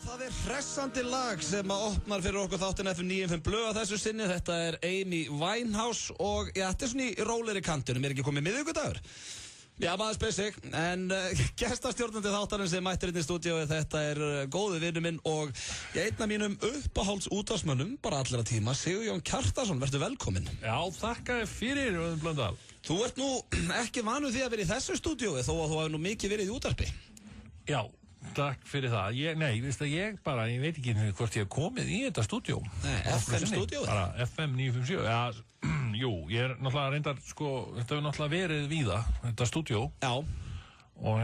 Það hressandi lag sem opnar fyrir okkur þáttin FM 95 Blöð að þessu sinni. Þetta Amy Winehouse og þetta svona í rólegri kantinum. Ekki komið miðvikudagur? Já, maður spyr sig. En gestastjórnandi þáttarins sem mættir inn í stúdíói, þetta góði vinur minn og einn af mínum uppáhalds útvarpsmönnum bara allra tíma, Sigurjón Kjartansson. Vertu velkominn. Já, þakka þér fyrir, Öðun Blöndal. Þú ert nú ekki vanur því að vera í þessu stúdíói þó að þú hefur nú mikið verið í útvarpi. Já, takk fyrir það. Ég veit ekki hvort ég hef komið í þetta stúdíó. Nei, FM-stúdíóið? Bara FM 957. Já, jú, ég náttúrulega reyndar, þetta hefur náttúrulega verið víða, þetta stúdíó. Já. Og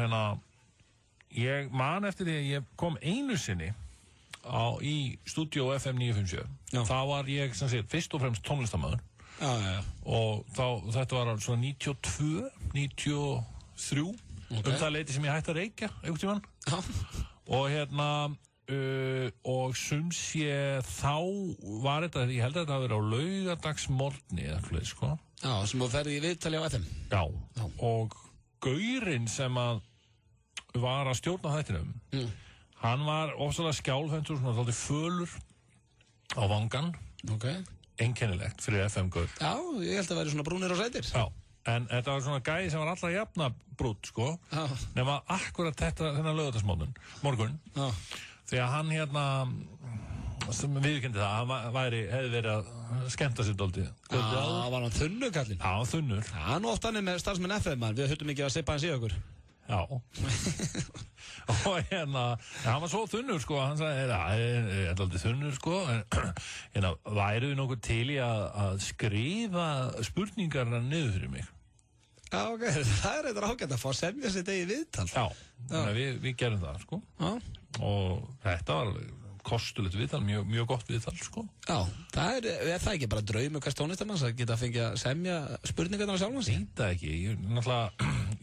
ég man eftir því að ég kom einu sinni í stúdíó FM 957. Já. Þá var ég, sem sé, fyrst og fremst tónlistarmaður. Já. Og þetta var svona 92, 93. Okay. Það leiti sem ég hætti að reykja einhvern tímann. Og og sums ég þá var þetta, ég held að þetta hafi verið á laugardagsmorgni eða eitthvað, sko. Já, sem þú ferði í viðtali á FM. Já. Og gaurinn sem að var að stjórna þættinum, hann var ofsalega skjálfhentur, svona þátti fölur á vangan. Ok. Einkennilegt fyrir FM-gaur. Já, ég held að væri svona brúnir og sætir. Já. En þetta var svona gæði sem var allra jafna brútt, sko. Já. Nema akkurat þennan laugardagsmorgun. Já. Því að hann sem viðurkenndi það, hann hefði verið að skemmta sér dálítið. Já, var hann þunnur, kallinn? Já, þunnur. Já, hann oft hann með starfsmenn FM, við höfðum ekki að sippa hans í okkur. Já. Og hann var svo þunnur, sko, hann sagði, dálítið þunnur, sko, en væru við nokkuð til í að skrifa spurningarna niður fyrir mig. Já, ok, það eitthvað ágætt að fá að semja sér degi viðtal. Já, við gerum það, sko. Já. Og þetta var kostulegt viðtal, mjög gott viðtal, sko. Já, það það ekki bara draumur hvers tónlistarmanns að geta fengið að semja spurningarna sjálfans? Þetta ekki, náttúrulega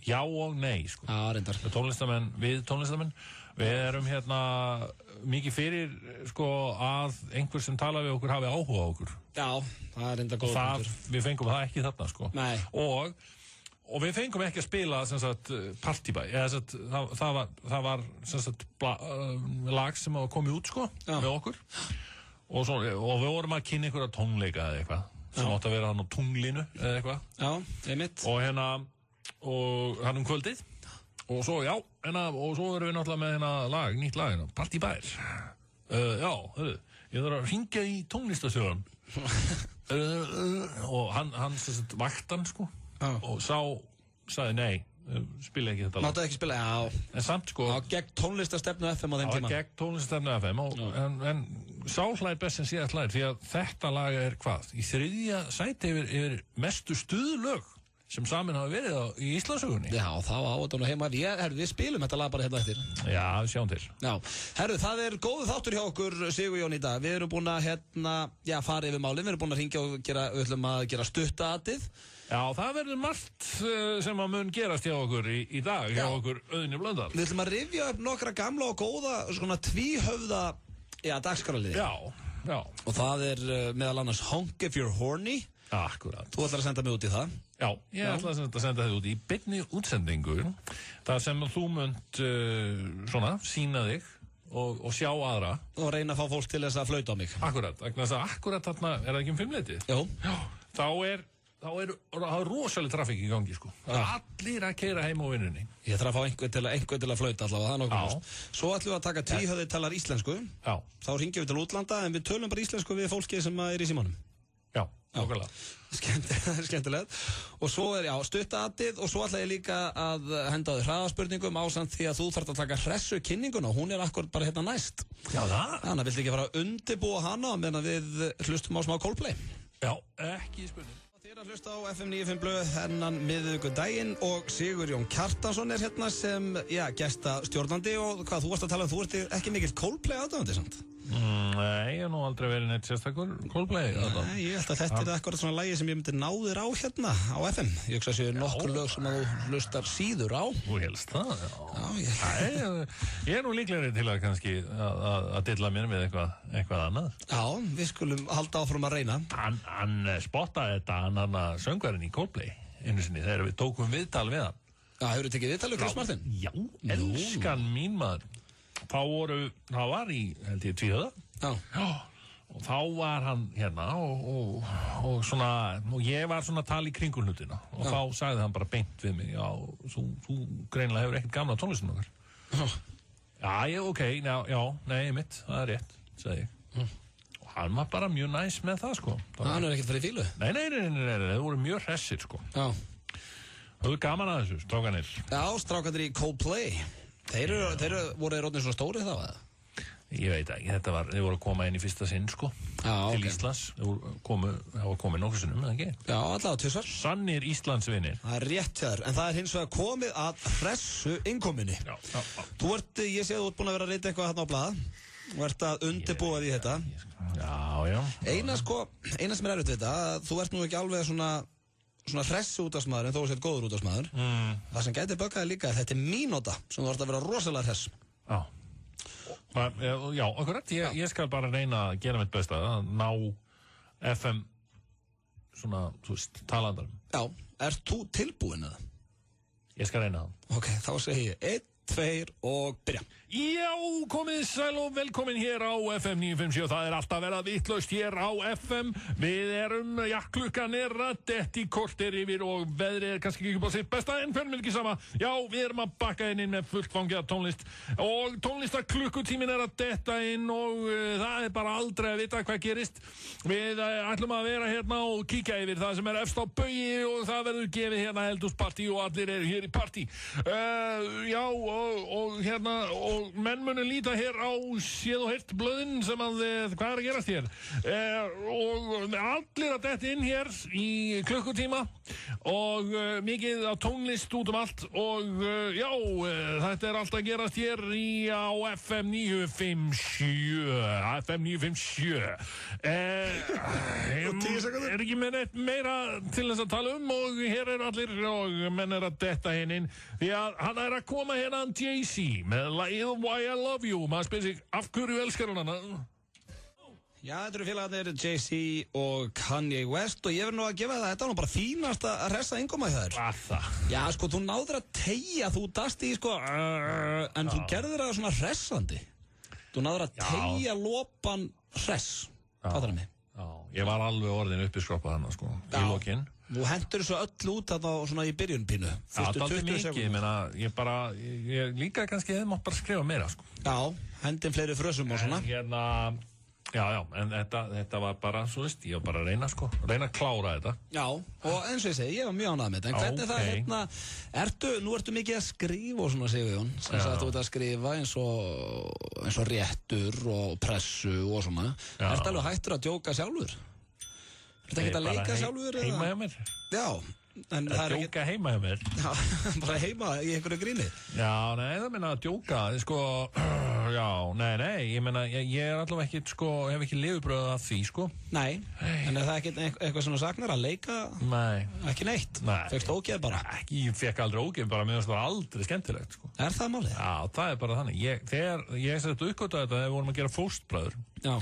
já og nei, sko. Já, reyndar. Við tónlistarmenn, við erum mikið fyrir, sko, að einhver sem tala við okkur hafi áhuga á okkur. Já, það reyndar góð punktur. Við fengum það ekki þarna, sko. Nei. Og við fengum ekki að spila, sem sagt, partybæ, það var, sem sagt, lag sem var komið út, sko, með okkur. Og við vorum að kynna einhverja tónleika eða eitthvað, sem átti að vera hann á tunglinu eða eitthvað. Já, einmitt. Og hann kvöldið. Og svo, já, og svo erum við náttúrulega með nýtt lag, partybær. Já, ég þarf að hringja í tónlistarstjórann. Og hann, sem sagt, vaktan, sko. Og sagði nei, spila ekki þetta lag. Máttaði ekki spila, já. En samt, sko. Já, gegn tónlistarstefnu FM á þeim tíma. Já, gegn tónlistarstefnu FM, en sá hlær best sem síðast hlær, því að þetta lag hvað? Í 3. sæti yfir mestu stuðlög sem samin hafa verið í Íslandssögunni. Já, það var ávættan og heima. Við spilum þetta lag bara hérna eftir. Já, við sjáum til. Já, það góðu þáttur hjá okkur, Sigurjón, í dag. Við erum búin að fara yfir málin. Við erum búin að hringja og við ætlum að gera stuttaatið. Já, það verður margt sem að mun gerast hjá okkur í dag, hjá okkur Öðni Blöndal. Við ætlum að rifja upp nokkra gamla og góða, svona tvíhöfða, dagskráraliði. Já. Og það meðal annars Honk If You're Horny. Akkurat. Þú ætlar að senda mig út í það? Já, ég ætla að senda þig út í beinni útsendingu. Það sem þú munt sýna þig og sjá aðra. Og reyna að fá fólk til þess að flauta á mig. Akkurat, akkurat þarna, það ekki 5-leitið? Jú. Já, þá er rosalega trafík í gangi, sko. Það allir að keyra heim á vinnunni. Ég þarf að fá einhver til að flauta allavega, það nokkuð mest. Svo ætlum við að taka tvíhöfði talar íslensku. Já. Þá hringjum við til útlanda, en við tölum bara íslensku við fólkið sem í símanum. Já, okkurlega. Skemmtilegt. Og svo stuttaatið og svo ætla ég líka að henda á þig hraðaspurningum ásamt því að þú þarft að taka hressu kynninguna. Hún akkur bara hérna næst. Já, það. Þannig að viltu ekki fara að undirbúa hana meðan við hlustum á smá Coldplay? Já, ekki spurning. Þið að hlusta á FM 95 Blöð þennan miðvikudaginn og Sigurjón Kjartansson hérna sem, gestastjórnandi og hvað þú varst að tala þú ert ekki mikill Coldplay aðdáandi, sant? Nei, ég hef nú aldrei verið neitt sérstakur Coldplay. Nei, ég held að þetta akkurat svona lagi sem ég myndi ná þér á hérna á FM. Ég hugsa að séu nokkur lög sem að þú hlustar síður á. Þú helst það, já. Ég nú líklegri til að kannski að dilla mér með eitthvað annað. Já, við skulum halda áfram að reyna. Hann spottaði þetta, hann söngvarinn í Coldplay einu sinni þegar við tókum viðtal við hann. Já, hefur þið tekið viðtal við Chris Martin? Já, elskan mín maður. það var í, held ég, Tvíhöfða. Já. Og þá var hann hérna og svona, og ég var svona að tala í kringum hlutina og þá sagði hann bara beint við mig, já, þú greinilega hefur ekkert gamla tónlistin okkar. Já, ok, nei, mitt, það rétt, sagði ég. Og hann var bara mjög næs með það, sko. Hann ekkert farið í fílu? Nei, þau voru mjög hressir, sko. Já. Það voru gaman að þessu, strákanir. Já, strákanir í Coldplay. Þeir voru orðnir svona stórið þá, eða? Ég veit ekki, þeir voru að koma inn í fyrsta sinn, sko, til Íslands. Það var komið nokkur sinnum, eða ekki? Já, allavega tvisvar. Sannir Íslandsvinir. Það rétt hér, en það hins vegar komið að hressu innkominni. Já. Ég sé að þú ert búin að vera að reyta eitthvað hérna á blaða og ert að undirbúa því þetta. Já. Eina sem erfitt við þetta, þú ert nú ekki alveg svona hressu útvarpsmaður en þó sért góður útvarpsmaður. Það sem gæti böggaði líka, þetta mínúta sem þú ert að vera rosalega hress. Já, akkurat, ég skal bara reyna að gera mitt besta að ná FM svona, þú veist, talandarum. Já, ert þú tilbúin eða? Ég skal reyna það. Ok, þá segi ég 1, 2 og byrja. Já, komið sæl og velkomin hér á FM 957. Það alltaf verið vitlaust hér á FM. Við erum, klukkan að detti korter yfir og veðrið kannski ekki upp á sitt besta en fyrir mig ekki sama. Já, við erum að bakka inn með fullt fangið tónlist og tónlistarklukkutímin að detta inn og það bara aldrei að vita hvað gerist. Við ætlum að vera hérna og kíkja yfir það sem efst á baugi og það verður gefið hérna eldhúspartí og allir eru hér í partí. Já, og hérna og menn munu líta hér á séð og heyrt blöðin sem hvað að gerast hér og allir að detta inn hér í klukkutíma og mikið á tónlist út allt og já, þetta allt að gerast hér á FM 957 FM 957 ekki með neitt meira til þess að tala og hér allir og menn að detta inn því að hann að koma hérna Jay-Z með lagið Why I Love You. Maður spyrir sig, af hverju elskar hún hana? Já, þetta eru félagarnir Jay-Z og Kanye West og ég verð nú að gefa það, þetta var nú bara fínast að hressa innkoma í þær. Hvað það? Já, sko, þú náður að teygja, þú dast í, sko, en þú gerðir það svona hressandi. Þú náður að teygja lopan hress. Hvað það mig? Já, ég var alveg orðin uppi skroppað hana, sko, í lokinn. Þú hendur þessu öll út þarna svona í byrjunpínu. Já, það aldrei mikið, ég meina, ég líka kannski hefði mátt bara skrifa meira, sko. Já, hendin fleiri frösum og svona. En hérna, já, en þetta var bara, svo veist, ég var bara að reyna, sko, reyna að klára þetta. Já, og eins og ég segi, ég var mjög ánægð með þetta, en hvernig það hérna, nú ertu mikið að skrifa og svona, Sigurjón, sem sagt, þú ert að skrifa eins og réttur og pressu og svona. Ertu alveg hættur að djóka sjálfur? Þetta ekki að leika sjálfur? Heima hjá mér. Já. Að djóka heima hjá mér. Já, bara heima í einhverju gríni. Já, nei, það meina að djóka, sko, já, nei, ég meina, ég allavega ekki, sko, hef ekki lifibröð af því, sko. Nei, en það ekki eitthvað sem þú sagnar að leika? Nei. Ekki neitt? Nei. Fekkst ógeð bara? Ekki, ég fekk aldrei ógeð, bara mér finnst það aldrei skemmtilegt, sko. Er það málið? Já, það bara þannig. Þegar ég sett uppgötaði þetta, þegar við vorum að gera fóstbræður. Já.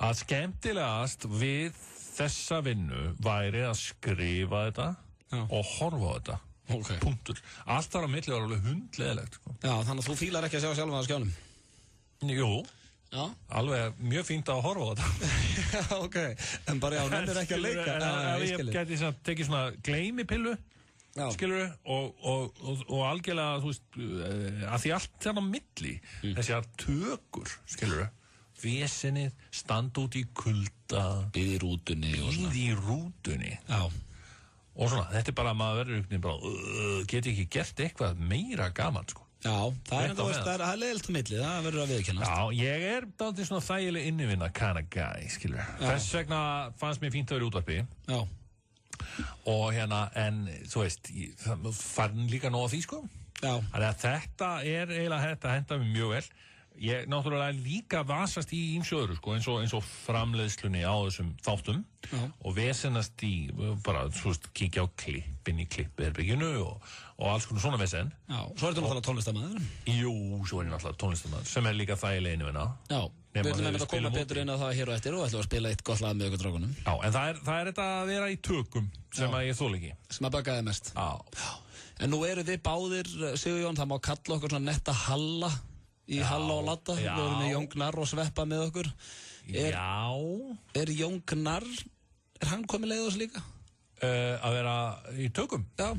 Að skemmtilegast við þessa vinnu væri að skrifa þetta og horfa á þetta. Okay. Punktur. Allt þar á milli var alveg hundleðilegt. Sko. Já, þannig að þú fílar ekki að sjá sjálfum á skjánum? Jú. Já. Alveg mjög fínt að horfa á þetta. Já, ok. En bara já, nennir ekki að leika. Ég geti tekið svona gleymipillu, skilurðu, og algjörlega, þú veist, að því allt þarna á milli, þessi tökur, skilurðu, vesenið, standa út í kulda, Bíð í rútunni. Já. Og svona, þetta bara að maður verður bara, geti ekki gert eitthvað meira gaman, sko. Já, það er leiðilt á milli, það verður að viðurkennast. Já, ég dálítið svona þægileg innivinna kind of guy, skilur. Þess vegna fannst mér fínt að vera í útvarpi. Já. Og hérna, en þú veist, fann líka nóg af því, sko. Já. Þannig að þetta henda mér mjög vel. Ég náttúrulega líka vasast í ýmsu öðru, sko, eins og framleiðslunni á þessum þáttum og vesenast í, bara, svo veist, kíkja á klippin í klippherberginu og alls konar svona vesen. Já, svo ertu náttúrulega tónlistarmaður. Jú, svo ég náttúrulega tónlistarmaður, sem líka þægileg innivinna. Já, við ætlum að koma betur inn á það hér og eftir og ætlum að spila eitt gott lag með ykkur drákunum. Já, en það er þetta að vera í tökum sem að ég þól ekki. Sem að bakaði mest. Já. En nú eru þið báðir, Sigurjón, það má kalla okkur svona netta halla. í Halla og Latta. Við erum með Jón Gnarr og Sveppa með okkur. Er Jón Gnarr, er hann komið leið á þessu líka? Að vera í tökum? Já,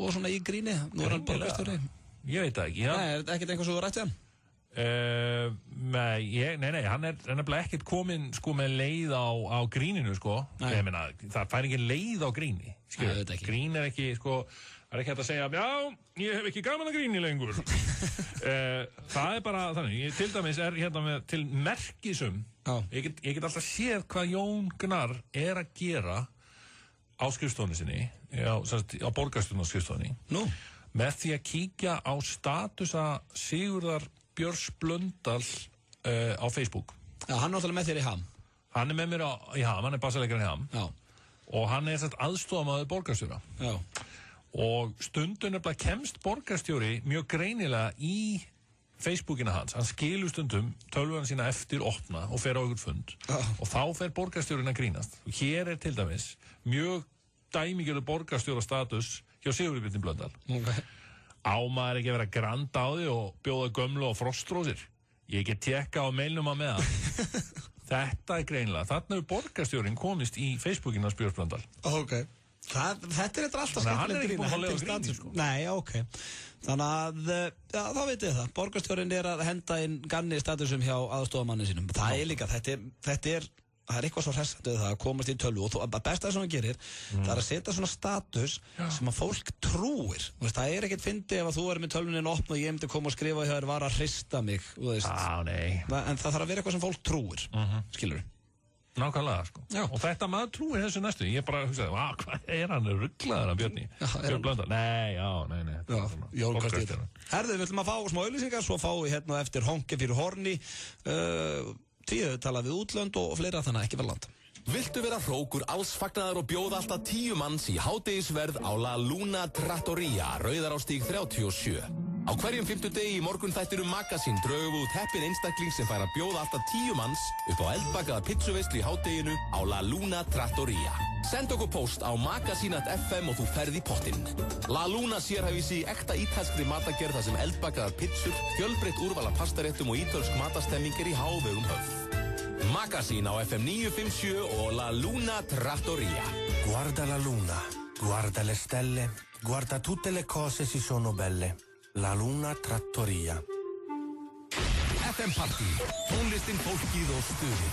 og svona í gríni. Nú er hann borgarstjóri. Ég veit það ekki. Nei, er þetta ekkert eitthvað svo rætt við hann? Nei, hann er nefnilega ekkert kominn sko með leið á gríninu sko. Ég meina, það fær ekki leið á gríni. Grín er ekki sko, það er ekki hægt að segja já, ég hef ekki gaman að gríni lengur. Það er bara þannig, ég til dæmis er hérna með til merkisum. Ég get alltaf séð hvað Jón Gnarr er að gera á skrifstofunni sinni, á borgarstjórnarskrifstofunni. Nú? Með því að kíkja á statusa Sigurðar Björns Blöndal á Facebook. Já, hann er náttúrulega með þér í Ham. Hann er með mér í Ham, hann er bassalegarinn í Ham. Já. Og hann er aðstofamaður borgarstjóra. Já. Og stundum er bara kemst borgarstjóri mjög greinilega í Facebookina hans. Hann skilur stundum tölvuna sína eftir opna og fer á einhvern fund. Og þá fer borgarstjórin að grínast. Og hér er til dæmis mjög dæmigerður borgarstjóra status hjá Sigurði Björni Blöndal. Okay. Á maður ekki að vera grand á því og bjóða gömlu og frostrósir. Ég get tekka á mailnum að með hann. Þetta er greinilega. Þarna hefur borgarstjórin komist í Facebookina á Björns Blöndal. Ok. Þetta er eitthvað alltaf skemmtilegt. Hann er ekki búin að lega á gríni, sko. Nei, ok. Þannig að, já, þá veit ég það. Borgarstjórin er að henda inn ganni statusum hjá aðstofamanni sínum. Það er líka, þetta er eitthvað svo hressandi það að komast í tölvu og besta sem hann gerir, það er að setja svona status sem að fólk trúir. Það er ekkert fyndið ef að þú er með tölvunin opn og ég myndi koma og skrifa hjá þér var að hrista mig. Nei. En það þarf að vera eitthvað sem fólk trúir, skilur. Nákvæmlega, sko. Já. Og þetta maður trúir þessu næstu. Ég bara hugsaði, hvað er hann rugglaður að Björni? Björn Blöndal? Nei. Jón Kastíð. Herðu, við ætlum að fá smá auglýsingar, svo fáum við hérna eftir Honki fyrir horni. Við talaðum við útlönd og fleira, þannig að ekki vel land. Viltu vera hrókur allsfagnaðar og bjóða alltaf 10 manns í hádegisverð á La Luna Trattoria, Rauðarárstíg 37. Á hverjum 50 degi í morgunþættinum Magazine drögum við út heppinn einstakling sem fær að bjóða alltaf 10 manns upp á eldbakaða pizzuveislu í hádeginu á La Luna Trattoria. Send okkur post á magazine.fm og þú ferð í pottinn. La Luna sérhæfir sig í ekta ítalskri matagerð þar sem eldbakaðar pizzur, fjölbreytt úrval af pastaréttum og ítölsk matastemming er í hávegum höfð. Magazine á FM 957 og La Luna Trattoria. Guarda la luna, guarda le stelle, guarda tutte le cose si sono belle. La Luna Trattoria. FM Party, tónlistin, fólkið og stuði.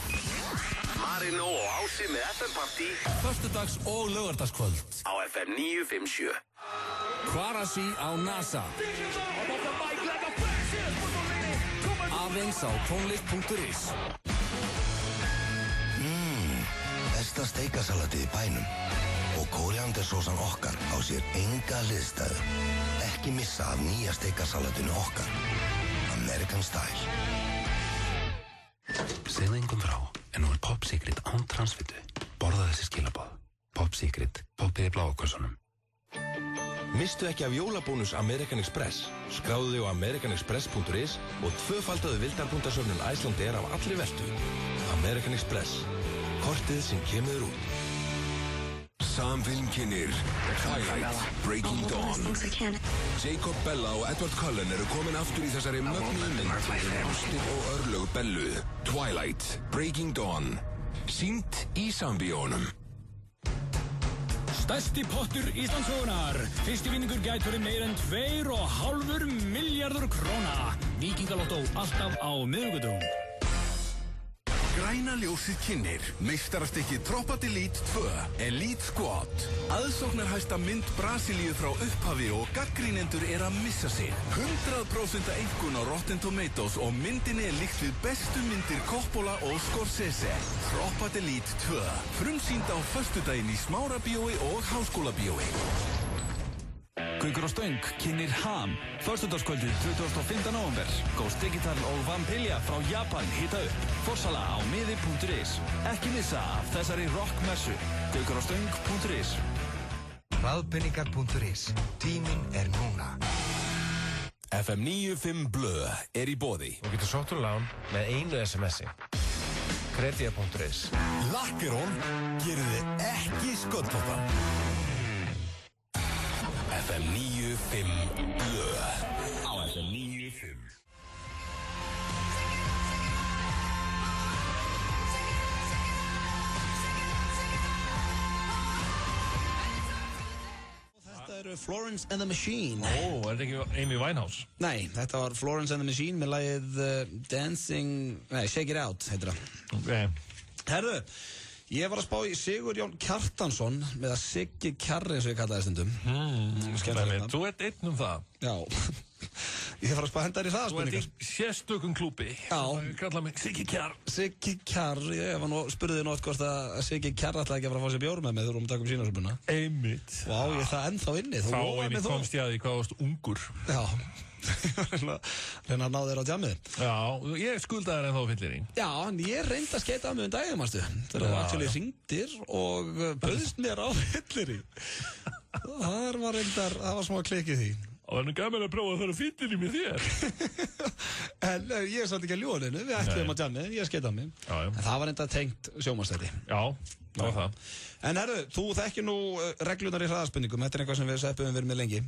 Marino og Ási með FM Party, föstudags og laugardagskvöld á FM 957. Kvarasi á NASA. Aðeins á tónlist.is. Besta steikasalatið í bænum og kóríandersósan okkar á sér enga hliðstæðu. Ekki missa af nýja steikasalatinu okkar. American Style. Segðu engum frá, en nú er Pop Secret án transfitu. Borða þessi skilaboð. Pop Secret, poppið í bláakossunum. Mistu ekki af jólabónus American Express. Skráðu þig á americanexpress.is og tvöfaldaðu vildarpuntasöfnun Iceland Air af allri veltu. American Express. Kortið sem kemur út. Samfilm kynnir Twilight, Breaking Dawn. Jacob Bella og Edward Cullen eru komin aftur í þessari mögnuðu mynd ástir og örlög Bellu. Twilight, Breaking Dawn. Sýnt í Sambíónum. Stærsti pottur Íslandssögunar. Fyrsti vinningur gæti verið meira en 2,5 milljarður króna. Víkingalottó alltaf á miðvikudögum. Græna ljósið kynnir meistarastykkið Tropa d'Elite 2, Elite Squad. Aðsóknarhæsta mynd Brasilíu frá upphafi og gaggrínendur er að missa sig. 100% einkunn á Rotten Tomatoes og myndinni er líkt við bestu myndir Coppola og Scorsese. Tropa d'Elite 2, frumsýnd á föstudaginn í Smárabíói og Háskólabíói. Gaukur og Stöng kynnir Ham. Föstudagskvöldið 25. nóvember. Ghost Digital og Vampilja frá Japan hita upp. Forsala á miði.is. Ekki missa af þessari rockmessu. Gaukurostöng.is. Hraðpenningar.is. Tíminn er núna. FM 95 Blö er í boði. Þú getur sótt úr lán með einu SMS-i. Kredia.is. Lakkerón gerir þið ekki sköldtóta. FM 95 Blö á FM 95. eru Florence and the Machine. Er þetta ekki Amy Winehouse? Nei, þetta var Florence and the Machine með lagið Shake It Out heitir það. Ok. Herðu, ég var að spá í Sigurjón Kjartansson með að Siggi Kjarri eins og ég kallaði stundum. Þú ert einn það. Já. Ég var að spá hendar í hraðaspurningar. Þú ert í sérstökum klúbbi. Já. Það kallar mig Siggi Kjarr. Siggi Kjarr, ég var nú spurðið nótt hvort að Siggi Kjarr ætlaði ekki að fara að fá sér bjór með mig þegar við takum sínasöfnuna. Einmitt. Vá, ég er það ennþá inni. Þá einmitt komst ég að því hvað varst ungur. Já. Reyna að ná þér á djamið. Já, ég skuldaði þér ennþá fyllir í. Já, en ég reyndi að skeita að mig daginn, manstu. Þegar þú actually hringdir og bauðst mér á fyllir í. Það var smá klikkið því. Það var nú gaman að prófa að fara fyllir í með þér. En ég satt ekki að ljóðinu, við ætlum að djamið, ég skeita að mig. Já. En það var enda tengt sjómanstætti. Já, það var það. En herru, þú þekkir nú reglunar í hraðaspurningum, þetta er eitthvað sem við Sveppi höfum verið með lengi.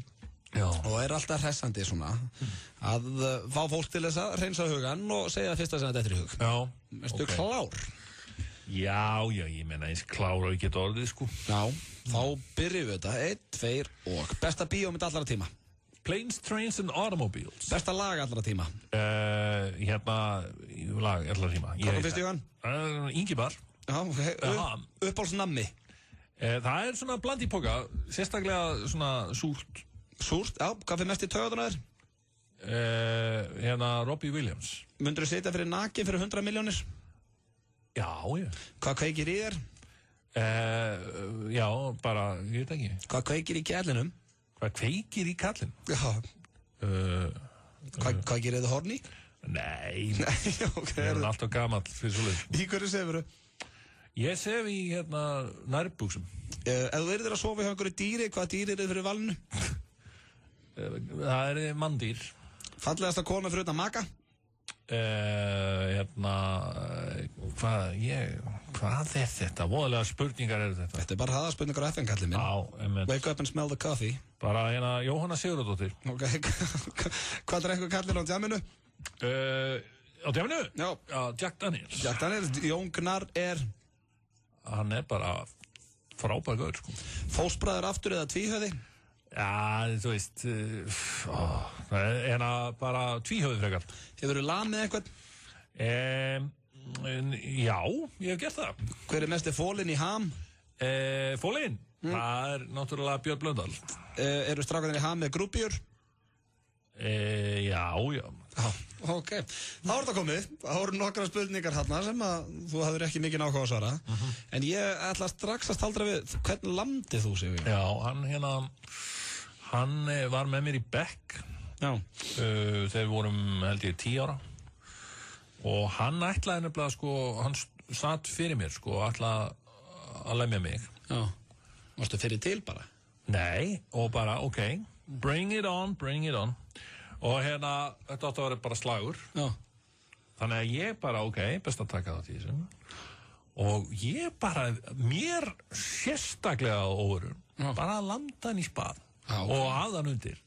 Já. Og er alltaf hressandi svona að fá fólk til þess að hreinsa hugan og segja það fyrsta sem þetta er í hug. Já. Erstu klár? Já, ég menna eins klár og ég get orðið, sko. Já, þá byrjum við þetta. 1, 2 og besta bíómynd allra tíma. Planes, Trains and Automobiles. Besta lag allra tíma. Lag allra tíma. Hvað kom fyrst í hugan? Ingibar. Já, uppáhaldsnammi. Það er svona bland í poka, sérstaklega svona súrt. Súrt? Já, hvað fyrir mest í taugarnar þér? Robbie Williams. Mundur þú setja fyrir nakin fyrir 100 milljónir? Já. Hvað kveikir í þér? Já, bara, ég veit ekki. Hvað kveikir í kjallinum? Hvað kveikir í kallin? Já. Hvað gerir þið horni? Nei. Ok. Ég er alltaf gamall fyrir svoleið. Í hverju sefur þú? Ég sef í, nærbuxum. Ef þú verður að sofa hjá einhverju dýri, hvað dýri er þið fyrir valinu? Það er manndýr. Fallegasta kona fyrir utan maka? Hvað er þetta? Voðalega spurningar eru þetta. Þetta er bara hraðaspurningar á FN-kallið minn. Já, Wake up and smell the coffee. Bara Jóhanna Sigurðardóttir. Ok, hvað drekkur kallinn á djaminu? Á djaminu? Já. Jack Daniels. Jack Daniels, Jón Gnarr er? Hann er bara frábær gaur, sko. Fósbræður aftur eða tvíhöði? Já, þú veist, bara tvíhöði frekar. Hefurðu lamið eitthvað? Já, ég hef gert það. Hver er mesti fólinn í ham? Fólinn? Það er náttúrulega Björn Blöndal. Eru strákarnir í ham með grúpjur? Já. Ok, þá er þetta komið. Það voru nokkra spurningar hérna sem að þú hafðir ekki mikið náhuga að svara. En ég ætla strax að staldra við, hvernig lamdið þú, Sigur? Já, hann var með mér í bekk. Já. Þegar við vorum, held ég, 10 ára. Og hann ætlaði nefnilega, sko, hann satt fyrir mér, sko, ætlaði að lemja mig. Já. Varstu fyrir til bara? Nei, og bara, ok, bring it on. Og þetta átti að vera bara slagur. Já. Þannig að ég bara, ok, best að taka það til þessum. Og ég bara, mér sérstaklega óverum, bara að landa hann í spað. Já, okay. Og aðan undir.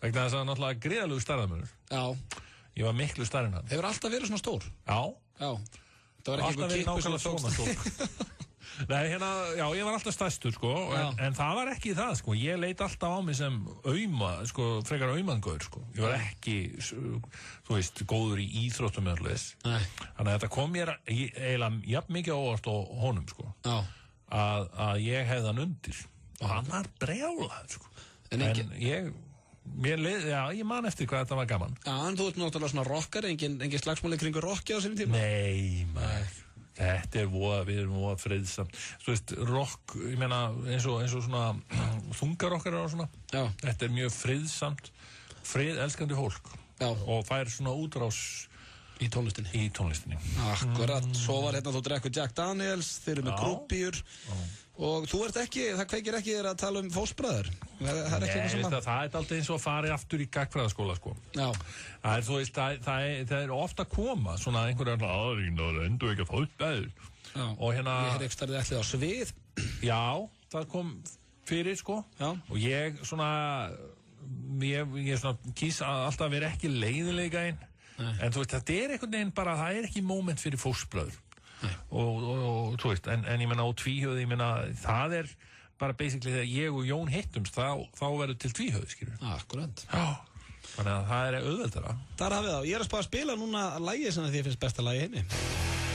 Vegna þess að náttúrulega greiðalegu stærðamönur. Já. Ég var miklu stærri en hann. Hefur alltaf verið svona stór? Já. Það var ekki einhver kippu sem svona stór. Nei, já, ég var alltaf stærstur, sko, en það var ekki það, sko. Ég leit alltaf á mig sem frekar aumangaur, sko. Ég var ekki, þú veist, góður í íþróttum eða þess. Þannig að þetta kom mér eiginlega jafn mikið óvart á honum, sko. Já. Að ég hefði hann undir. Og hann var brjálaður, sko. En ég man eftir hvað þetta var gaman. Já, en þú ert náttúrulega svona rockar, engin slagsmáli kringur rocki á sínum tíma? Nei, maður. Þetta er við erum voða friðsamt. Þú veist, rock, ég meina, eins og svona þungarokkar og svona. Já. Þetta er mjög friðsamt, elskandi fólk. Já. Og fær svona útrás í tónlistinni. Akkurat, svo var hérna þú drekkur Jack Daniels, þeir eru með grúpjur. Og þú ert ekki, það kveikir ekki þér að tala um fósbræður. Það er ekki eitthvað sem það er alltaf eins og að fara aftur í gagnfræðaskóla, sko. Já. Það er ofta að koma svona einhverjar endur ekki að fá upp aður. Og ég er ekki starfið ætlið á svið. Já, það kom fyrir, sko. Já. Og ég svona kýs alltaf að vera ekki leiðilega einn. En þú veist, þetta er einhvern veginn bara, það er ekki moment fyrir fósbræður. Og þú veist, en ég menna á tvíhjöði, ég menna, það er bara basically þegar ég og Jón hittumst þá verður til tvíhöfði, skilur. Akkurat. Já. Þannig að það er auðveldara. Þar hafið þá. Ég er að spá að spila núna lagið sem því ég finnst besta lagið heimi.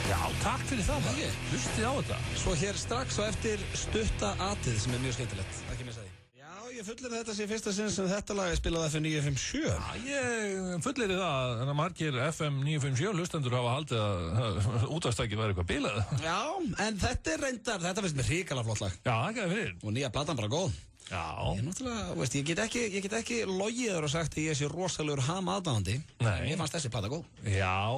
Já, takk fyrir það, maður. Hlustið á þetta. Svo hér strax og eftir stutta atið sem er mjög skemmtilegt. Ekki missa því. Já, ég fullir þetta sé fyrsta sinn sem þetta lag er spilað FM 957. Já, ég fullir það að margir FM 957 hlustendur hafa haldið að útvarpstækið væri eitthvað bilað. Já, en þetta er reyndar, þetta finnst mér hrikalega flott lag. Já, það er fyrir. Og nýja platan bara góð. Já. Ég náttúrulega, veist, ég get ekki logið þér og sagt að ég sé rosalegur Ham-aðdáðandi. Nei. Mér fannst þessi plata góð. Já.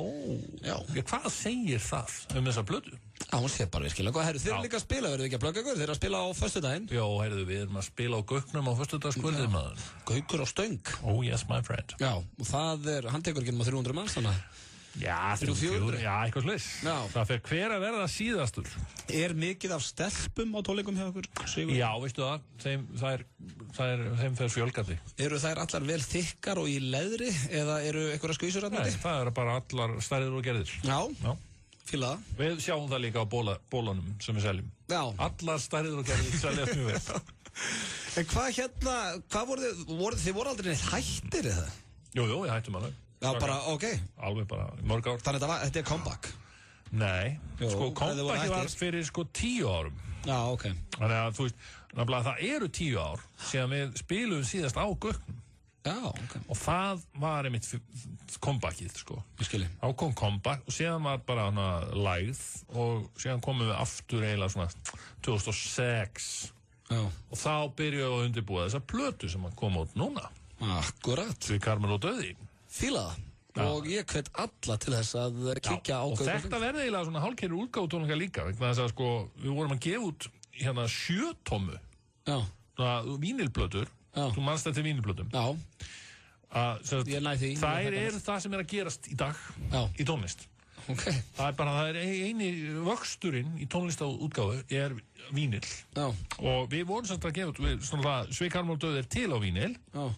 Hvað segir það þessa plötu? Já, hún sé bara virkilega góð. Herru, þeir eru líka að spila, verður ekki að plugga ykkur? Þeir eru að spila á föstudaginn. Jó, herru, við erum að spila á Gauknum á föstudagskvöldið, maður. Gaukur á Stöng. Oh yes, my friend. Já, og það er, hann tekur ekki um 300 manns, þannig að... Já, 300, já, eitthvað slags. Það fer hver að verða síðastur. Er mikið af stelpum á tónleikum hjá ykkur? Sigur? Já, veistu það, þeim fer fjölgandi. Eru þær allar vel þykkar og í leðri eða eru einhverja skvísur að Nei, það eru bara allar stærðir og gerðir. Já. Fíla það. Við sjáum það líka á bólunum sem við seljum. Já. Allar stærðir og gerðir seljast mjög vel. En hvað þið voru aldrei neitt hættir eða? Jú, við hættum alveg. Já, bara, ok. Alveg bara, mörg ár. Þannig að þetta er comeback? Nei, comebacki var fyrir 10 árum. Já, ok. Þannig að þú veist, nefnilega það eru 10 ár síðan við spilum síðast á Gauknum. Já, ok. Og það var einmitt comebackið, sko. Ég skilji. Þá kom comeback og síðan var bara hana lægð og síðan komum við aftur eiginlega svona 2006. Já. Og þá byrjuðum við að undirbúa þessa plötu sem að koma út núna. Akkurat. Svík Karmel og Dauði. Fíla það. Og ég hvet alla til þess að kíkja á Gauknum. Og þetta verði eiginlega svona hálfkerri útgáfutónleika líka. Vegna þess að sko, við vorum að gefa út hérna 7 tommu. Já. Vínilplötur. Já. Þú manst þetta vínilplötum. Já. Ég næ því. Þær eru það sem er að gerast í dag. Já. Í tónlist. Ok. Það er eini vöxturinn í tónlistaútgáfu er vínil. Já. Og við vorum samt að gefa út, Svík Karmel og Dauði er til á vínil. Já.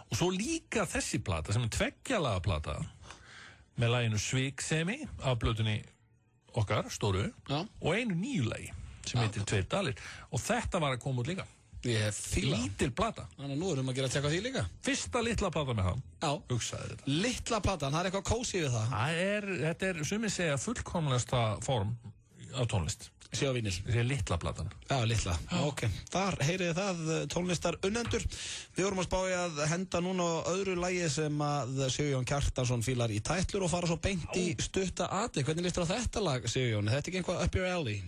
Og svo líka þessi plata sem er 2 laga plata með laginu Sviksemi af plötunni okkar, stóru. Já. Og einu nýju lagi sem heitir 2 dalir. Og þetta var að koma út líka. Ég fíla. Lítil plata. Þannig að nú erum við að gera að tjekka því líka. Fyrsta litla plata með hann. Já. Hugsaði þetta. Litla platan, það er eitthvað kósí við það. Þetta er sumir segja fullkomnasta form af tónlist. Sé á vínil. Sé litla platan. Já, litla. Ok. Þar heyriði það tónlistar unnendur. Við vorum að spá í að henda núna á öðru lagi sem að Sigurjón Kjartansson fílar í tætlur og fara svo beint í stutta ati. Hvernig líst þér á þetta lag, Sigurjón? Þetta ekki eitthvað up your alley?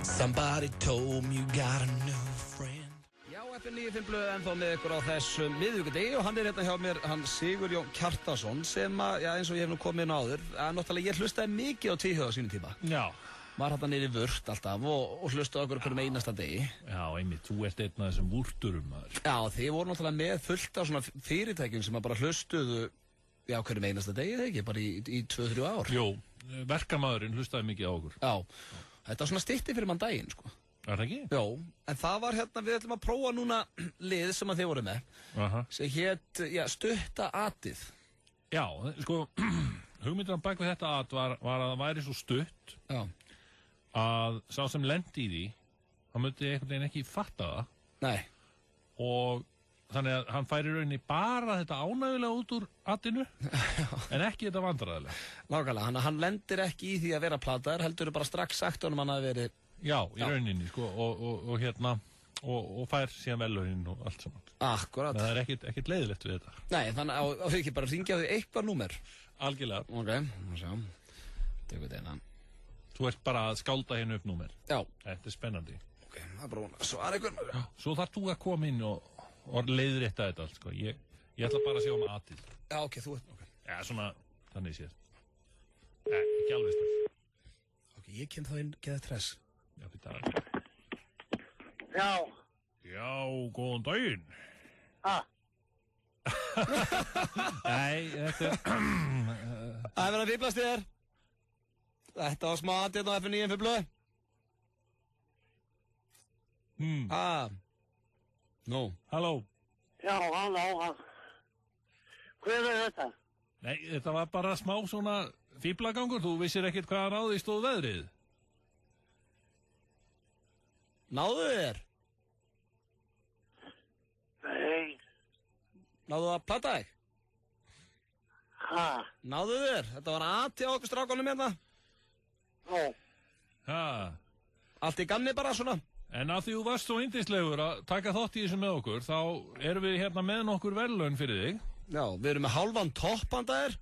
Somebody told me you got a new friend. Já, FM 95 blöð ennþá með ykkur á þessum miðvikudegi og hann er hérna hjá mér, hann Sigurjón Kjartansson sem að, já, eins og ég hef nú komið inn á áður, að náttúrulega ég hlustaði mikið á tvíhöfða á sínum tíma. Já. Var hérna niður í vört alltaf og hlustaði okkur hverjum einasta degi. Já, einmitt, þú ert einn af þessum vúrturum maður. Já, þið voru náttúrulega með fullt af svona fyrirtækjum sem að bara hlustuðu, já, hverjum einasta degi, eða ekki, bara í 2-3 ár. Jú, verkamaðurinn hlustaði mikið á okkur. Já, þetta var svona stytti fyrir mann daginn, sko. Er það ekki? Já, en það var hérna, við ætlum að prófa núna lið sem að þið voru með, sem hét, já, stutta atið. Já, sko, hugmyndan bak við þetta at var að það væri svo stutt. Já. Að sá sem lendi í því hann myndi einhvern veginn ekki fatta það. Nei. Og þannig að hann færi rauninni bara þetta ánægulega út úr atinu en ekki þetta vandræðilega. Nákvæmlega, hann lendir ekki í því að vera plataður, heldur bara strax sagt honum hann að veri. Já, í rauninni sko og hérna og fær síðan velurinn og allt saman. Akkurat. Það er ekkert leiðilegt við þetta. Nei, þannig að þau ekki bara ringja þau eitthvað númer. Algjörlega. Ok, sjá. Tegur þetta einan. Þú ert bara að skálda hérna upp númer. Já. Þetta er spennandi. Ok, það er bara að svara ykkur. Svo þarf þú að koma inn og leiðrétta þetta allt, sko. Ég ætla bara að sjá atið. Já, ok, þú ert, ok. Já, svona, þannig séð. Nei, ekki alveg stress. Ok, ég kem þá inn, geða stress. Já, þetta er. Já. Já, góðan daginn. Nei, þetta er. Það er verið að fýblast þér. Þetta var smá aðeins á FM 95 blöð. Nú. Halló. Já, halló. Hver er þetta? Nei, þetta var bara smá svona fýblagangur. Þú vissir ekkert hvað ráði stóð veðrið. Náðu þér? Nei. Náðu að plata þig? Ha? Náðu þér? Þetta var aðti á okkur strákunum hérna. Já. Ha? Allt í gamni bara svona. En að því þú varst svo yndislegur að taka þátt í þessu með okkur, þá erum við hérna með nokkur verðlaun fyrir þig. Já, við erum með hálfan topp handa þér.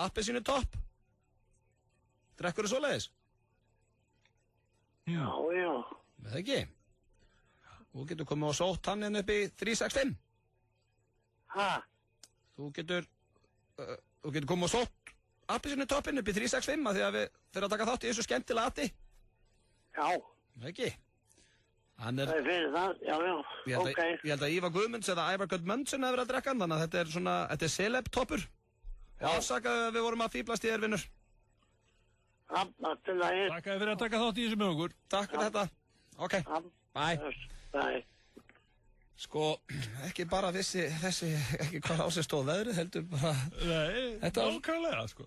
Appelsínu topp. Drekkur þú svoleiðis? Já, já. Með það ekki? Þú getur komið og sótt hann inn upp í 365. Ha? Þú getur komið og sótt appelsínu toppinn upp í 365 að því að við fyrir að taka þátt í þessu skemmtilega atti. Já. Með ekki? Hann Það fyrir það, já, ok. Ég held að Ívar Guðmunds eða Ævar Guðmundsson hefur verið að drekka hann, þannig að þetta er svona, þetta er celeb-toppur. Já. Ásakaðu að við vorum að fíblast í þér, vinnur. Takk fyrir að taka þátt í þessu með okkur. Takk fyrir þetta. Ok, bye. Bye. Sko, ekki bara ekki hvað á sig stóð veðrið, heldur bara... Nei, nákvæmlega, sko.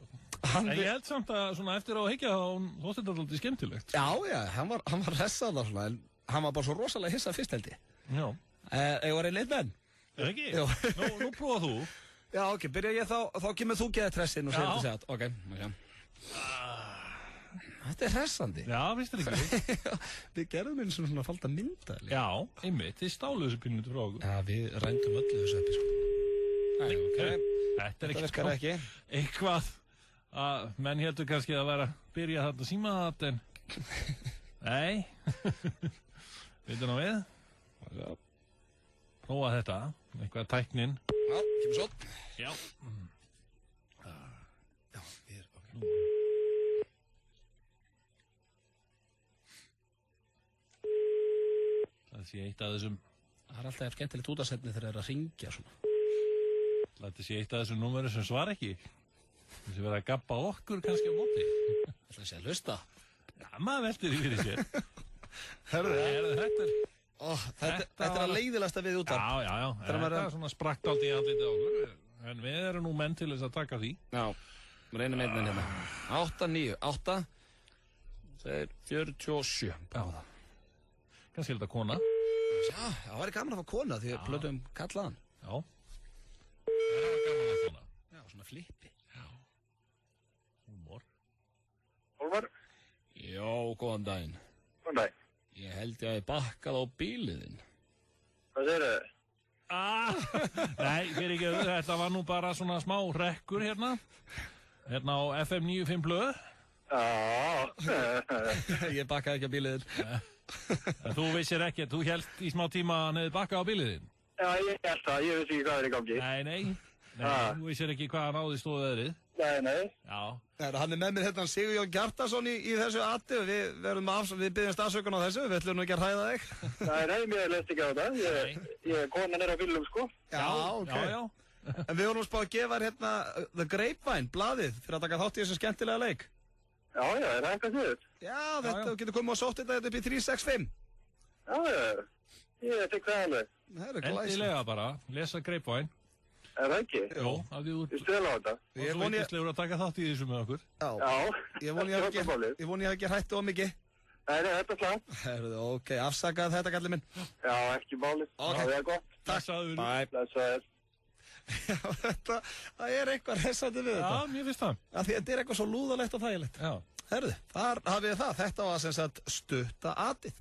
En ég held samt að svona eftir á að higgja þá þótti þetta alltaf skemmtilegt. Já, hann var hressaður svona, en hann var bara svo rosalega hissað fyrst, held ég. Já. Ég var einn menn. Ekki? Nú prófað þú. Já, ok, byrja ég þá kemur þú geða tressinn og segir þetta sér. Ok. Þetta er hressandi. Já, finnst þér ekki? Við gerðum einu svona falda mynda. Já, einmitt, þið stáluðu þessu pínutu frá okkur. Já, við rændum öllu þessu eppi, sko. Æ, ok. Þetta virkar ekki. Eitthvað að menn heldur kannski að vera að byrja þarna síma þetta, en... Nei. Veitu ná við? Já. Prófa þetta, eitthvað tæknin. Já, kemur svo. Já. Já, við erum ok. Það sé eitt af þessum... Það er alltaf skemmtilegt útastefni þegar það er að ringja svona. Það sé eitt af þessum númeru sem svar ekki. Þessi verið að gabba okkur kannski á móti. Það sé að hlusta. Já, maður veltir í fyrir sér. Þetta er að leiðilegasta við útvarp. Já. Þetta er svona sprakt allt í andlitið á okkur. En við erum nú menn til þess að taka því. Já, við reynum einnig hérna. 8, 9, 8. Það er 47. Já. Kannski er þetta kona. Já, það væri gaman að fá kona því við plötum kallaðan. Já. Það var gaman að kona. Já, svona flippi. Já. Húmor. Hólmar? Já, góðan daginn. Góðan daginn. Ég held ég að ég bakkað á bíliðinn. Hvað segir þau? Nei, fyrir ekki, þetta var nú bara svona smá rekkur hérna. Hérna á FM 95 blöð. Já. Ég bakkaði ekki á bíliðinn. Þú vissir ekki, þú hélst í smá tíma að hann hefði bakkað á bíliðinn? Já, ég held það, ég vissi ekki hvað er í gangi. Nei, þú vissir ekki hvað hann áði stóðu veðrið? Nei. Já. Hann er með mér hérna Sigurjón Gjartason í þessu atti og við byggjumst afsökun á þessu, við ætlum nú ekki að hræða þig. Nei, mér leist ekki á þetta. Konan er á bílum, sko. Já, ok. Já. En við vorum spáð að gefa þér hérna The Grapevine, blaðið, fyrir að taka þátt í þessu skemmtilega leik. Já, er það eitthvað þið? Já, þú getur komið og sótt þetta upp í 365. Já, ég tek það alveg. Endilega bara, lesa Grapevine. Er það ekki? Jó, af því Ég stela á þetta. Og svo veitistlegur að taka þátt í þessu með okkur. Já. Ég voni ég hef ekki hættu of mikið. Nei, þetta er slagt. Ok, afsakað þetta, kallið minn. Já, ekki málið. Það er gott. Takk. Blessaður. Já, það er eitthvað hressandi við þetta. Já, mér finnst það. Því þetta er eitthvað svo lúðalegt og þægilegt. Já. Herðu, þar hafið það. Þetta var sem sagt stutta atið.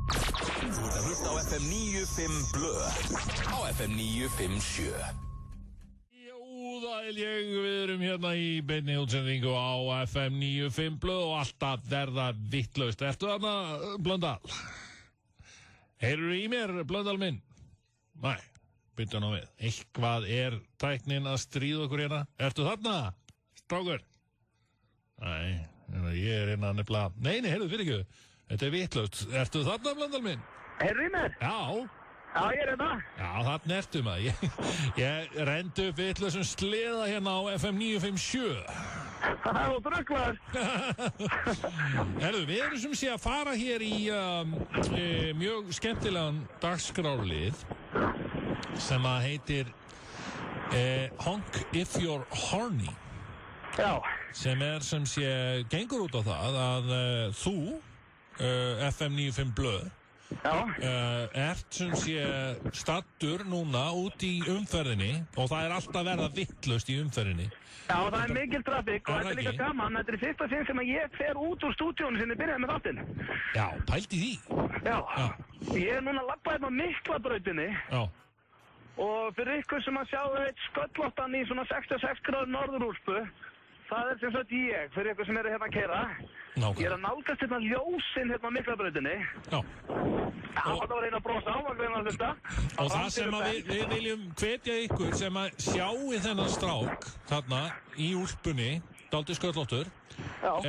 Þú ert að hlusta á FM 95 blöð. Á FM 957. Við erum hérna í beinni útsendingu á FM 95 blöð og alltaf verða vittlaust. Ertu þarna, Blöndal? Heyrðu í mér, Blöndal minn? Nei, byrja ná við. Eitthvað er tæknin að stríða okkur hérna. Ertu þarna, strákur? Nei, ég er hérna nefnilega... Nei, heyrðu, fyrir ekki. Þetta er vittlaust. Ertu þarna, Blöndal minn? Heyrðu í mér? Já. Já, ég er hérna. Já, þarna ertu maður. Ég rendi upp vittlausum sleða hérna á FM 957. Það er drögglar. Herðu, við erum sem sé að fara hér í mjög skemmtilegan dagskrárlið sem að heitir Honk If You're Horny. Já. Sem sé gengur út á það að þú FM 95 blöð. Ert sem sé stattur núna út í umferðinni og það alltaf verða vitlaust í umferðinni. Já, það mikil trafík og þetta líka gaman. Þetta fyrsta sinn sem ég fer út úr stúdíónu sinni byrjaði með þáttinn. Já, pældi því. Já. Ég núna labbaði hérna á Miklabrautinni. Já. Og fyrir ykkur sem að sjá eitt sköllóttan í svona 66 gráður norðurúlpu, það sem sagt ég, fyrir ykkur sem eru hérna að keyra. Ég að nálgast hérna ljósinn hérna á Miklabrautinni. Já. Það var eina brosa á, var greina að hlusta. Og það sem að við viljum hvetja ykkur sem að sjáu þennan strák þarna í úlpunni, dálítið sköllóttur, að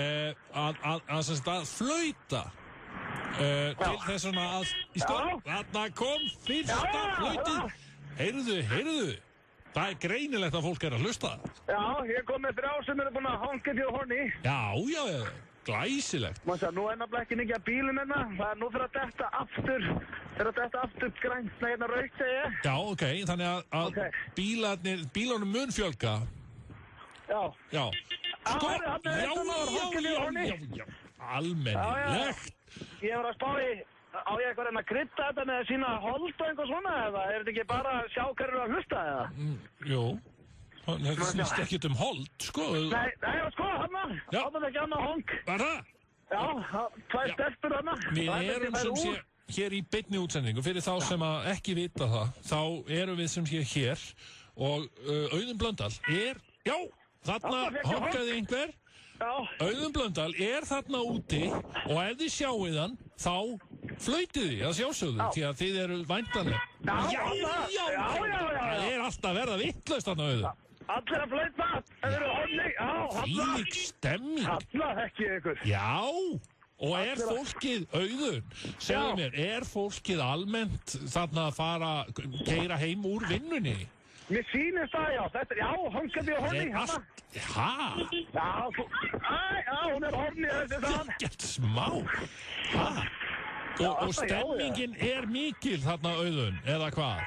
flauta til þess að í stað, þarna kom fyrsta flautið. Heyrðu. Það greinilegt að fólk að hlusta. Já, ég kom með 3 sem eru búin að hanga fyrir horni. Já, glæsilegt. Nú nefnilega ekki mikið að bílum hérna. Það nú fyrir að detta aftur grænt hérna raukt, segi ég. Já, ok, þannig að bílunum mun fjölga. Já. Sko, já, almennilegt. Ég var að spá í, á ég eitthvað að krydda þetta með að sína hold og eitthvað svona, eða er þetta ekki bara að sjá hverju að hlusta, eða? Jú, það snýst ekkert hold, sko. Nei, sko, hann er ekki annað hong. Bara? Já, 2 stelpur hann. Við erum sem sé hér í beinni útsendingu, fyrir þá sem að ekki vita það, þá erum við sem sé hér og Auðun Blöndal já, þarna hongaði einhver. Auðun Blöndal þarna úti og ef þið sjáið hann, þá flautið þið að sjálfsögðu, því að þið eru væntanlega. Já, það alltaf verða vitlaust þarna, Auðun. Allir að flauta, það eru horni, Þvílík stemming. Halla ekki ykkur. Já, og fólkið, Auðun, segðu mér, fólkið almennt þarna að fara, keyra heim úr vinnunni? Mér sýnist það, hangaði á horni, hana. Hún horni, þessi þann. Ekkert smá. Og stemmingin mikil þarna, Auðun, eða hvað?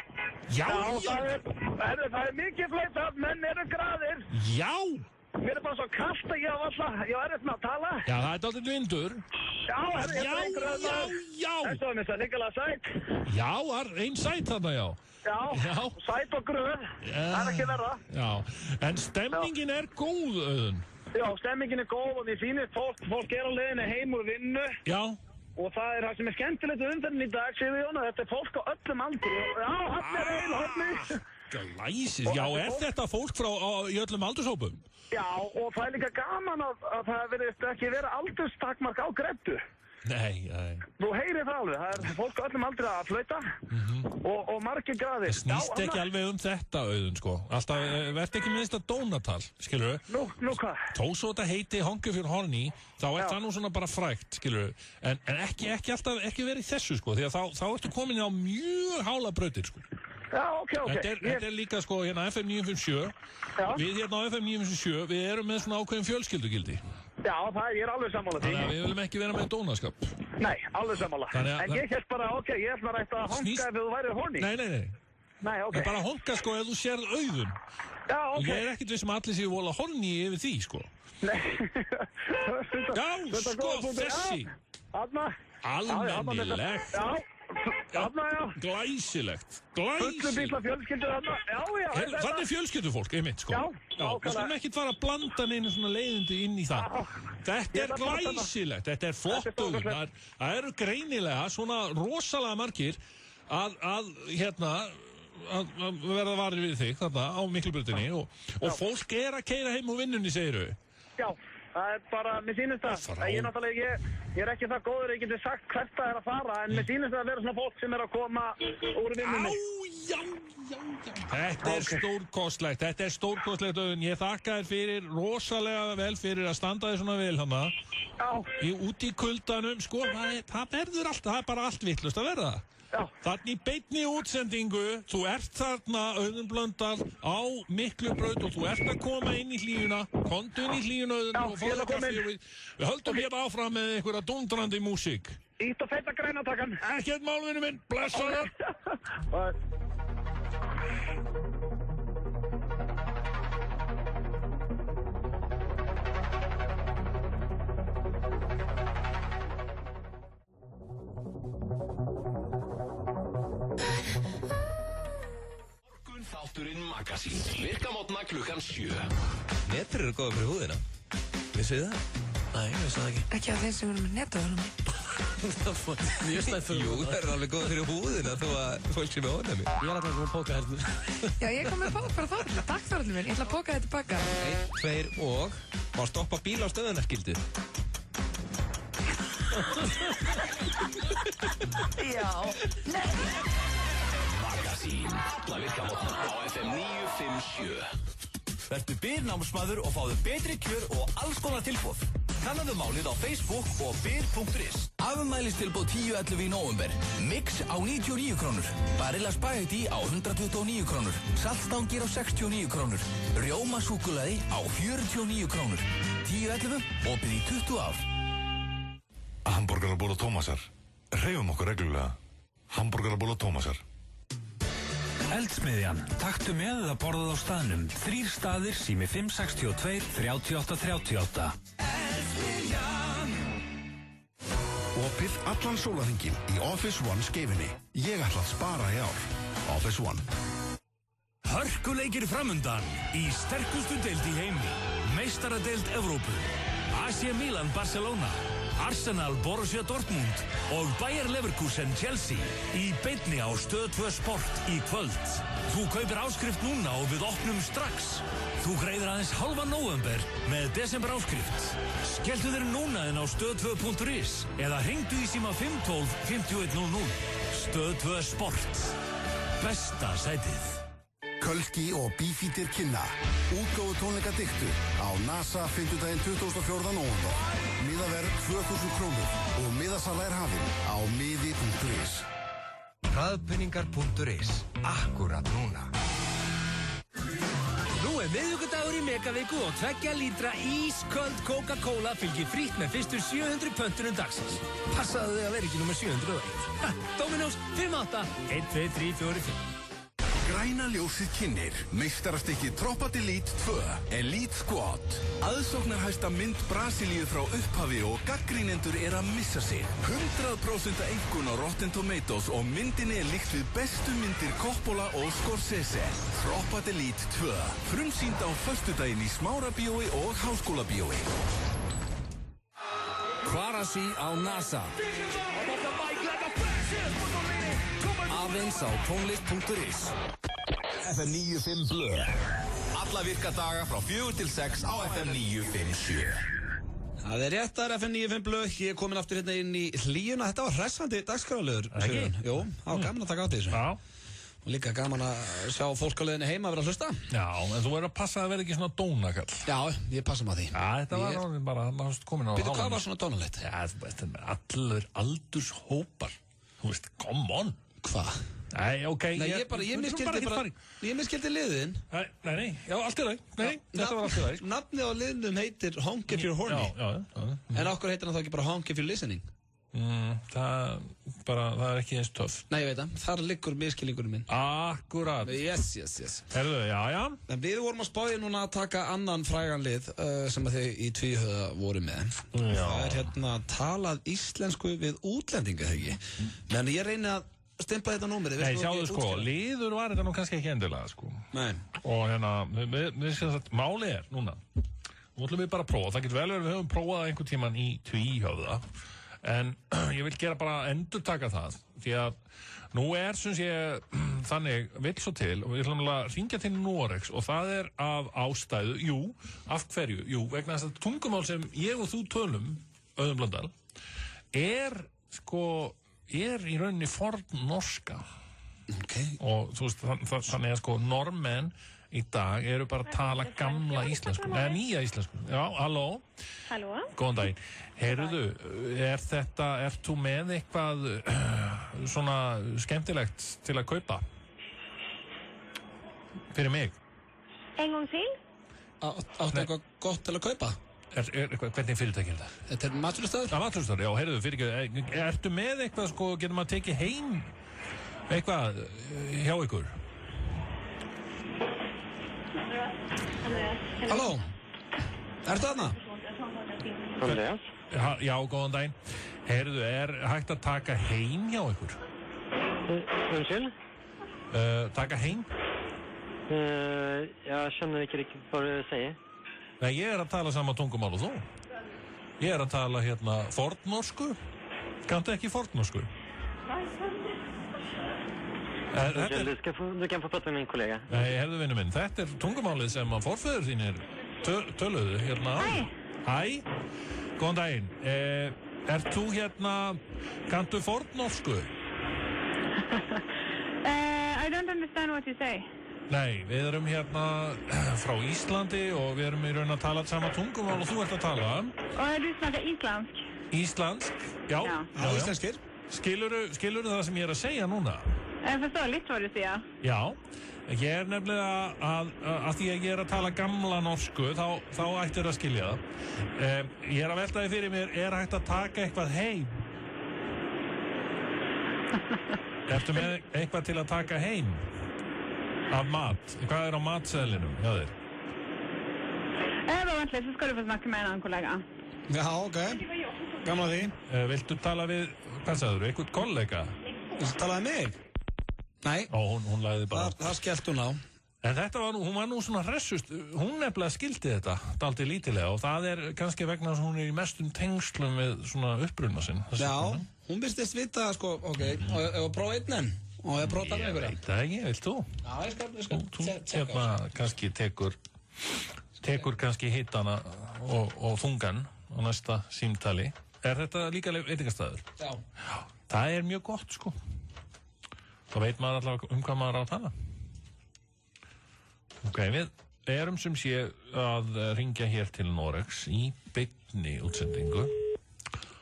Já. Það mikil flauta, menn eru graðir. Já. Mér bara svo kalt að ég var eftir að tala. Já, það dálítið vindur. Já. Þetta var mér það líkalega sæt. Já, ein sæt þarna, já. Já, sæt og gröð. Það ekki verða. Já, en stemmingin góð, Auðun. Já, stemmingin góð og mér finnst fólk á leiðinni heim úr vinnu. Já. Og það sem skemmtilegt umferðin í dag, Sigurjón, að þetta fólk á öllum aldri. Já, hann horni. Glæsið, já, þetta fólk í öllum aldurshópum? Já, og það líka gaman að það verðist ekki vera aldurstakmark á greddu. Nei. Þú heyrir það alveg, það fólk á öllum aldri að flauta og margir graðir. Það snýst ekki alveg þetta, Auðun, sko. Alltaf, verð ekki minnst að dónatal, skilur við? Nú hvað? Þó svo þetta heiti Hongu fyrir horni, þá það nú svona bara frægt, skilur við. En ekki alltaf, ekki verið þessu, sko, því að þá ertu komin á mjög hála brautir, sko. Já, ok. Þetta líka, sko, hérna FM 957. Við hérna á FM 957, við erum með svona ákveðin fjölskyldugildi. Já, ég alveg sammála því. Þannig að við viljum ekki vera með dónaskap. Nei, alveg sammála. En ég held bara, ég ætla að honga ef þú værið horni. Nei, ok. Bara honga, sko, ef þú sérð Auðun. Já, ok. Ég ekkert viss allir séu vola horni yfir því, sko. Nei. Já, sko, þessi. Almennilegt. Já, glæsilegt. Fullu bíla fjölskyldu þarna. Já. Þannig fjölskyldufólk, einmitt, sko. Já, við skulum ekkert fara að blanda neina svona leiðindi inn í það. Þetta glæsilegt, þetta flott Auðun. Það eru greinilega svona rosalega margir að verða varir við þig þarna á Miklubrautinni og fólk að keyra heim úr vinnunni, segiru. Já. Það bara, mér sýnist það. Ég er ekki það góður, ég geti sagt hvert það að fara, en mér sýnist það að vera svona fólk sem að koma úr vinnunni. Já. Þetta stórkostlegt, Auðun. Ég þakka þér fyrir, rosalega vel fyrir að standa þér svona vel hana. Já. Út í kuldanum, sko, það verður allt, það bara allt vitlaust að verða. Þarna í beinni útsendingu, þú þarna, Auðun Blöndal, á Miklubraut og þú að koma inn í hlíuna, komdu inn í hlíuna, Auðun, og fáðu kaffi og við höldum hérna áfram með einhverja dundrandi músík. Ít og feta grænatakan. Ekkert mál, vinur minn, blessaður. Magazín. Virkamótna klukkan 7. Netur eru góða fyrir húðina. Vissuð það? Nei, vissu það ekki. Ekki að þeir sem eru með netvörunum. Mjög slæmt fyrir húðina. Jú, það eru alveg góða fyrir húðina þó að fólk sé með ónæmi. Ég er alltaf að póka hérna. Já, ég kom með pók bara þarna. Takk Þórhallur minn, ég ætla að póka þetta tilbaka. 1, 2 og... Má stoppa bíl á stöðunarskildu. Já. Magazín. Alla virkamótna á FM 957. Vertu byrnámsmaður og fáðu betri kjör og alls konar tilboð. Kannaðu málið á Facebook og byr.is. Afmælistilboð 10-11 í nóvember. Mix á 99 krónur. Barilla Spaghetti á 129 krónur. Saltstangir á 69 krónur. Rjómasúkkulaði á 49 krónur. 10-11, opið í 20 ár. Hamborgaraból og Tómasar. Hreyfum okkur reglulega. Hamborgaraból og Tómasar. Eldsmiðjan. Taktu með að borðað á staðnum. 3 staðir, sími 562 38 38. Eldsmiðjan. Opið allan sólarhringinn í Office One skeifinni. Ég ætla að spara í ár. Office One. Hörkuleikir framundan í sterkustu deild í heimi. Meistaradeild Evrópu. AC Milan Barcelona. Arsenal Borussia Dortmund og Bayer Leverkusen Chelsea í beinni á Stöð 2 Sport í kvöld. Þú kaupir áskrift núna og við opnum strax. Þú greiðir aðeins halva nóvember með desember áskrift. Skelltu þér núna inn á stöð2.is eða hringdu í síma 512 5100. Stöð 2 Sport. Besta sætið. Kölski og Bífítir kynna. Útgáfu tónleika Diktu á NASA 5. 24. nóvember. Miðaverð 2000 krónur og miðasala hafin á miði.is. Hraðpenningar.is. Akkurat núna. Nú miðvikudagur í Megaviku og 2 lítra ísköld Coca-Cola fylgir frítt með fyrstu 700 pöntunum dagsins. Passaðu þig að vera ekki nummer 701. Dominos 58 1, 2, 3, 4, 5. Græna ljósið kynnir. Meistarastykki Tropa Delete 2. Elite Squad. Aðsóknarhæsta mynd Brasilíu frá upphafi og gaggrínendur að missa sig. 100% einkunn á Rotten Tomatoes og myndinni líkt við bestu myndir Coppola og Scorsese. Tropa Delete 2. Frumsýnd á föstudaginn í Smárabíói og Háskólabíói. Kvarasi á NASA. Aðeins á tónlist.is. FM 95 Blö. Alla virkadaga frá 4 til 6 á FM 957. Það réttar FM 95 Blö. Ég komin aftur hérna inn í hlýjuna. Þetta var hressandi dagskrárlegur. Jú, það var gaman að taka átt í þessu. Já. Og líka gaman að sjá fólk á leiðinni heima að vera að hlusta. Já, en þú verður að passa að vera ekki svona dónakall. Já, ég passa maður því. Já, þetta var orðin bara, maður komin á... Býtu, hvað var svona dónalegt? Já, þetta er allur aldurshópar. Þú veist, come on. Hvað? Nei, ok. Nei, ég miskildi liðin. Nei, já, allt í lagi. Nei, þetta var allt í lagi. Nafnið á liðnum heitir Honk If You're Horny. Já. En okkur heitir hann þá ekki bara Honk If You're Listening? Það er ekki eins töff. Nei, ég veit það. Þar liggur miskilningurinn minn. Akkurat. Yes. Herðu, já. En við vorum að spáði núna að taka annan frægan lið sem að þið í tvíhöða voru með. Já. Það er hérna talað íslensku við útlendinga, þegar ekki. Men ég reyni að stimpla þetta númerið. Nei, sjáðu sko, liður var þetta nú kannski ekki endilega, sko. Nei. Og hérna, við séum að málið er núna. Nú ætlum við bara að prófa. Það getur vel verið við höfum prófað einhvern tíman í tvíhöfða. En ég vil gera bara endurtaka það. Því að nú er, syns ég, þannig vill svo til, og við ætlum að hringja til Noregs og það er af ástæðu, af hverju? Jú, vegna þess að tungumál sem ég og þú tölum, Auðun Blöndal, er í rauninni fornnorska. Okay. Og þú veist, þannig að sko normenn í dag eru bara að tala gamla íslensku, eða nýja íslensku. Já, halló? Halló? Góðan daginn. Heyrðu, ert þú með eitthvað svona skemmtilegt til að kaupa? Fyrir mig? En gang til? Áttu eitthvað gott til að kaupa? Hvernig fyrirtæki er það? Þetta er maturstaður? Já, maturstaður, já, heyrðu, fyrir ekki. Ertu með eitthvað, sko, getur maður tekið heim eitthvað hjá ykkur? Halló? Ertu þarna? Góðan daginn. Já, góðan daginn. Heyrðu, er hægt að taka heim hjá ykkur? Unnskyld? Taka heim? Jag känner inte riktigt vad du säger. Nej, ég að tala sama tungumál og þú. Ég að tala hérna fornnorsku. Kanntu ekki fornnorsku? Du kan få prata med min kollega. Nei, herðu vinnu minn, þetta tungumálið sem að forfeður þínir töluðu hérna. Hæ, góðan daginn. Ert þú hérna, kanntu fornnorsku? I don't understand what you say. Nei, við erum hérna frá Íslandi og við erum í raun að tala sama tungumál og þú ert að tala. Og du snackar islandsk? Íslandsk, já. Íslenskir. Skilurðu það sem ég er að segja núna? Jag förstår lite vad du säger. Já, ég nefnilega að því að ég er að tala gamla norsku, þá ættir að skilja það. Ég er að velta því fyrir mér, er hægt að taka eitthvað heim? Ertu með eitthvað til að taka heim? Af mat? Hvað er á matseðlinum hjá þér? Bara vänta lite så ska du få snacka med en annan kollega. Já, ok. Gamla því. Viltu tala við, hvað sagður, eitthvað kollega? Viltu talaði mig? Nei. Ó, hún lagði bara. Það skellt hún á. En þetta var hún var nú svona hressust, hún nefnilega skildi þetta dálítið lítilega og það er kannski vegna að hún er í mestum tengslum við svona uppruna sinn. Já, hún byrstist vita, sko, ok, og prófa einn enn. Og ég prófa með ykkur. Ég veit það ekki, vilt þú? Já, ég skal. Þú hérna kannski tekur kannski hitana og þungan á næsta símtali. Er þetta líka veitingastæður? Já. Það er mjög gott, sko. Þá veit maður allavega hvað maður á að tala. Ok, við erum sem sé að ringja hér til Noregs í beinni útsendingu.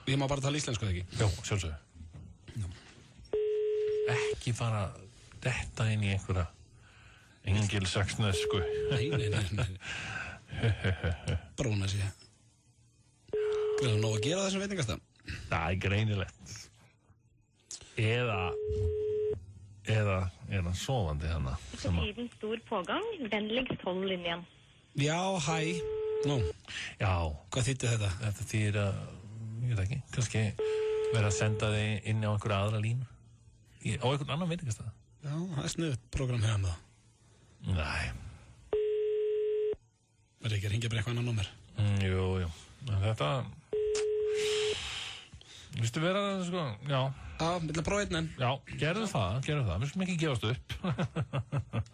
Ég má bara tala íslensku, ekki? Já, sjálfsögðu. Ekki fara detta inn í einhverja engilsaxnesku. Nei. Bróna sér. Greiður nóg að gera þessum veitingastað? Það er greinilegt. Eða sofandi hana. På tiden stor pågang, vennligst hold linjen. Já, hæ. Nú. Já. Hvað þýtti þetta? Þetta þýðir að, ég veit ekki, kannski vera að senda þig inn á einhverja aðra línu. Á einhvern annan veitingastað. Já, það er snuðt program hefðan það. Nei. Verður ekki að ringja bara eitthvað annan númer? Jú. Þetta... Vistu vera, sko, já. Já, vilja prófa einn enn. Já, gerðu það. Við skulum ekki gefast upp.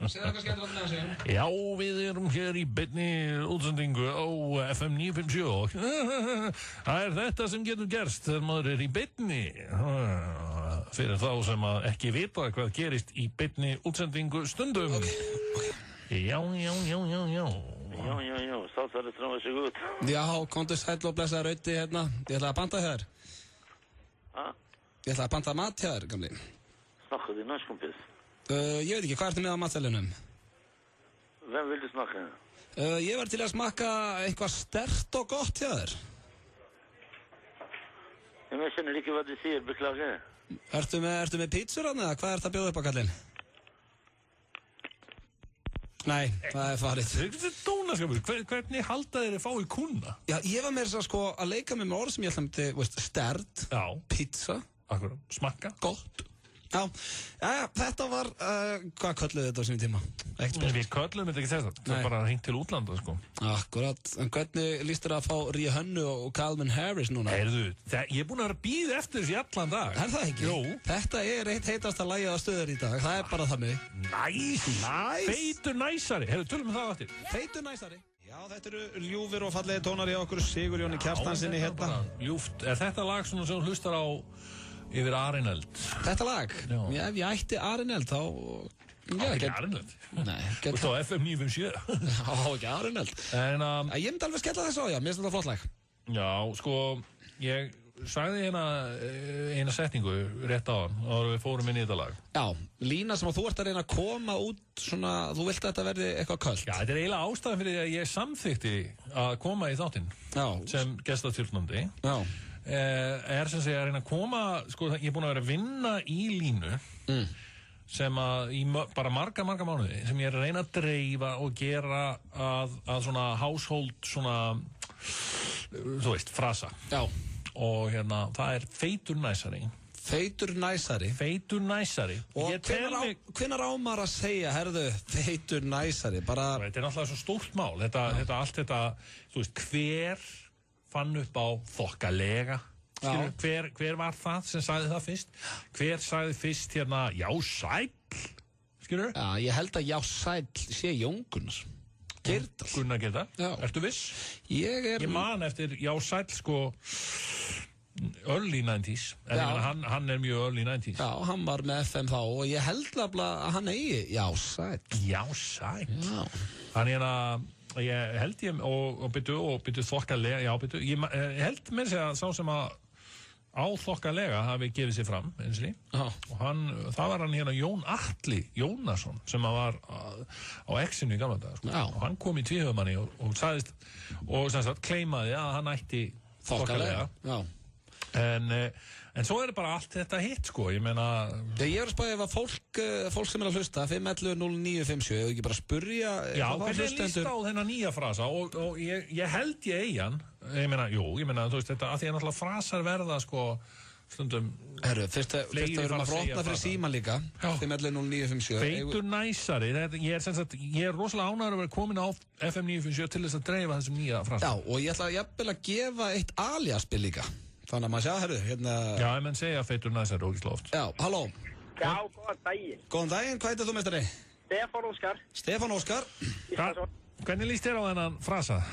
Segðu eitthvað skemmtilegt með þessu. Já, við erum hér í beinni útsendingu á FM 957. Það er þetta sem getur gerst þegar maður er í beinni. Fyrir þá sem að ekki vita hvað gerist í beinni útsendingu stundum. Ok. Já. Statsverdet frá þessu gud. Já, komdu sæll og blessa rauti hérna. Ég ætla að banta þér. Ég ætla að banta mat hér, gamli. Snakka þið næstkompis? Ég veit ekki, hvað ertu með á matseðlinum? Hvem vil du snakka? Ég var til að smakka eitthvað sterkt og gott hér. Jeg kjenner ikke hva du sier, beklager. Ertu með pítsur hann eða hvað ert að bjóða upp á kallinn? Nei, það er farið. Þetta er dónaskapur. Hvernig halda þeir að fá í kuna? Já, ég var meira sko að leika með orð sem ég ætla að stert, pizza. Akkurat, smakka. Gott. Já, þetta var, hvað kölluðu þetta á sínum tíma? Við kölluðum þetta ekki þess að, það var bara hringt til útlanda, sko. Akkurat, en hvernig líst þér að fá Rihanna og Calvin Harris núna? Heyrðu, ég er búin að vera að bíða eftir þessu í allan dag. Er það ekki? Jú. Þetta er eitt heitasta lagið á Stöðar í dag, það er bara þannig. Nice. Feitur næsari, heyrðu, tölum við það aftur. Feitur næsari. Já, þetta eru ljúfir og fallegi tónar í okkur, Sigurjóni Kjartansinni hérna. Ljúft, er þetta lag svona sem hlustar á yfir Arineld? Þetta lag? Já, ef ég ætti Arineld þá... Ekki Arineld? Nei. Þú veist á FM 957? Já, ekki Arineld. Ég myndi alveg skella þess á, já, mér finnst þetta flott lag. Já, sko, ég sagði eina setningu rétt á hann og við fórum inn í þetta lag. Já, lína sem að þú ert að reyna að koma út svona, þú vilt að þetta verði eitthvað köld. Já, þetta er eiginlega ástæðan fyrir því að ég samþykti að koma í þáttinn sem gestatjórnandi. Já. Er sem segja að reyna að koma, sko, ég er búin að vera að vinna í línu sem að í bara marga mánuði sem ég er að reyna að dreifa og gera að svona household svona, þú veist, frasa. Já. Og hérna, það er feitur næsari. Feitur næsari. Feitur næsari. Og hvenær á maður að segja, herðu, feitur næsari? Bara... Þetta er náttúrulega svo stórt mál. Allt þetta, þú veist, hver fann upp á þokkalega? Hver var það sem sagði það fyrst? Hver sagði fyrst hérna, já, sæll? Skilur? Já, ég held að já, sæll sé Jón Gunnar. Geirdal. Gunnar Geirdal. Ertu viss? Ég man eftir já, sæll, sko, early 90s. Hann er mjög early 90s. Já, hann var með FM þá og ég held að hann eigi já, sæll. Já, sæll. Já. Hann ég held og byrju þokkalega, já, byrju, ég held með þess að sá sem að á þokkalega hafi gefið sér fram einsli, og það var hann hérna Jón Atli Jónasson sem var á X-inu í gamla dag, sko. Og hann kom í tvíhöfumanni og sagðist, og sem sagt kleimaði að hann ætti þokkalega. En svo er bara allt þetta hitt, sko, ég meina... Ég er að spáði ef að fólk sem er að hlusta, 511-0957, ef ekki bara spurja... Já, hvernig líst á þennan nýja frasa, og ég held ég eigi hann, ég meina, þú veist, þetta, að því að náttúrulega frasar verða, sko, stundum... Herru, fyrst að við erum að frotna fyrir síman líka, 511-0957... Feitur næsari, ég er rosalega ánægður að vera komin á FM 957 til þess að dreifa þessum nýja frasa. Já, og ég ætla jafnvel að gefa eitt alias-spil líka. Þannig að maður sjá, herru, hérna... Já, menn segja feitur næsari ógislega oft. Já, halló. Já, góðan daginn. Góðan daginn, hvað heitir þú, meistari? Stefán Óskar. Stefán Óskar. Hvernig líst þér á þennan frasa?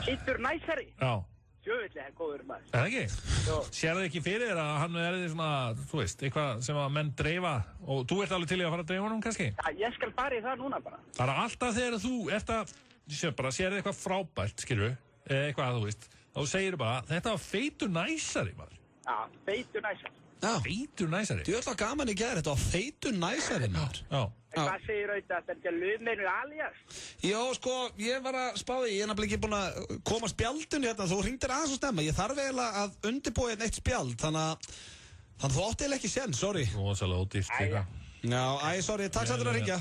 Feitur næsari? Já. Sjövillig er góður maður. Er það ekki? Jó. Sér það ekki fyrir þér að hann er því svona, þú veist, eitthvað sem að menn dreifa, og þú ert alveg til í að fara að dreifa honum, kannski? Já, ég skal fara í það núna bara. Það er alltaf þegar þú ert að, sér eitthvað frábært, skilur, eitthvað, þú veist. Þá segir þú bara, þetta var feitur næsari, maður. Já, feitur næsari. Já. Feitur næsari. Þú ætla gaman í gær, þetta var feitur næsari, maður. Já. En hvað segir auðvitað, þetta er ekki að lögmeinu alias? Jó, sko, ég var að spá því, ég er nefnilega ekki búin að koma spjaldun hérna, þú hringdir aðeins og stemma. Ég þarf eiginlega að undirbúa eitt spjald, þannig að þú átti eiginlega ekki sér, sorry. Rosalega ódýrt, líka. Já, sorry, takk sættur að ringja.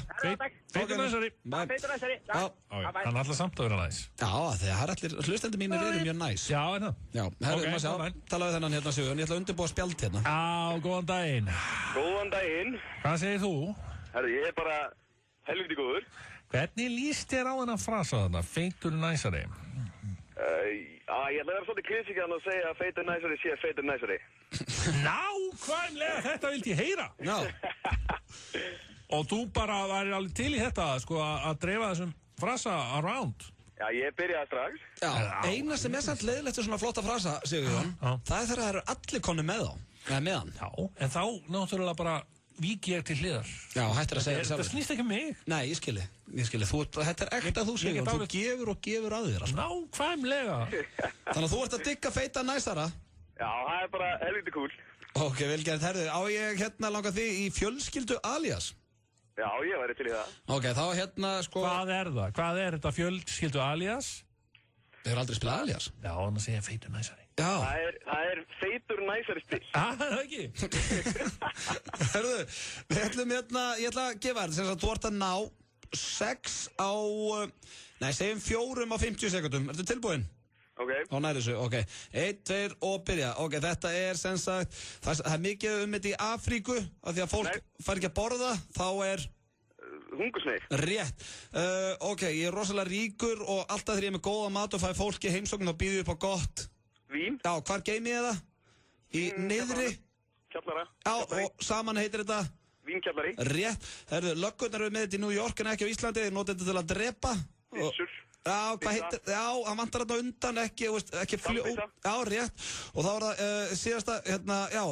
Feitur næsari. Feitur næsari. Hann er alltaf samt að vera næs. Já, þegar allir hlustendur mínir eru mjög næs. Já, er það. Já, herru, maður sjá, talaðu þennan hérna Sigurjón, ég ætla að undirbúa spjald hérna. Já, góðan daginn. Góðan daginn. Hvað segir þú? Herru, ég er bara helviti góður. Hvernig líst þér á þennan frasa þarna, feitur næsari? Ég ætla að vera svolítið kritíkan og segja að feitur næsari sé feitur næsari. Nákvæmlega, þetta vildi ég heyra. Já. Og þú bara væri alveg til í þetta, sko, að dreifa þessum frasa around. Já, ég byrjaði strax. Já, eina sem er samt leiðilegt er svona flotta frasa, Sigurjón, það er þegar það eru allir konni með þá, eða með hann. Já, en þá náttúrulega bara vík ég til hliðar. Já, hættir að segja þetta snýst ekki mig. Nei, ég skilji. Þetta er ekta þú, Sigurjón, þú gefur og gefur að þér. Nákvæmlega. Þannig að þú ert að digga feita næsara. Já, það er bara helviti cool. Ok, vel gert, herðu, á ég hérna langa þig í fjölskyldu alias? Já, ég væri til í það. Ok, þá hérna sko... Hvað er það? Hvað er þetta fjölskyldu alias? Þið eru aldrei spilað alias? Já, þannig að segja feitur næsari. Já. Það er feitur næsari spil. Það er ekki. Herðu, við ætlum hérna, ég ætla að gefa þér, sem að þú ert að ná 6 á, segjum 4 á 50 sekundum. Ertu tilbúinn? Ok. Á nær þessu, ok. 1, 2 og byrja. Ok, þetta er sem sagt, það er mikið þetta í Afríku, af því að fólk fær ekki að borða, þá er... Hungursneyð. Rétt. Ok, ég er rosalega ríkur og alltaf þegar ég er með góða mat og fæ fólki heimsókn og býðu upp á gott. Vín. Já, hvar geimi ég það? Í niðri? Kjallara. Já, og saman heitir þetta? Vínkjallari. Rétt. Herðu, löggurnar eru með þetta í New York en ekki á Íslandi, þeir nota þetta til að drepa. Vissur. Já, hvað heitir, já, hann vantar þetta undan, ekki fljóð, já, rétt, og þá er það síðasta, hérna, já,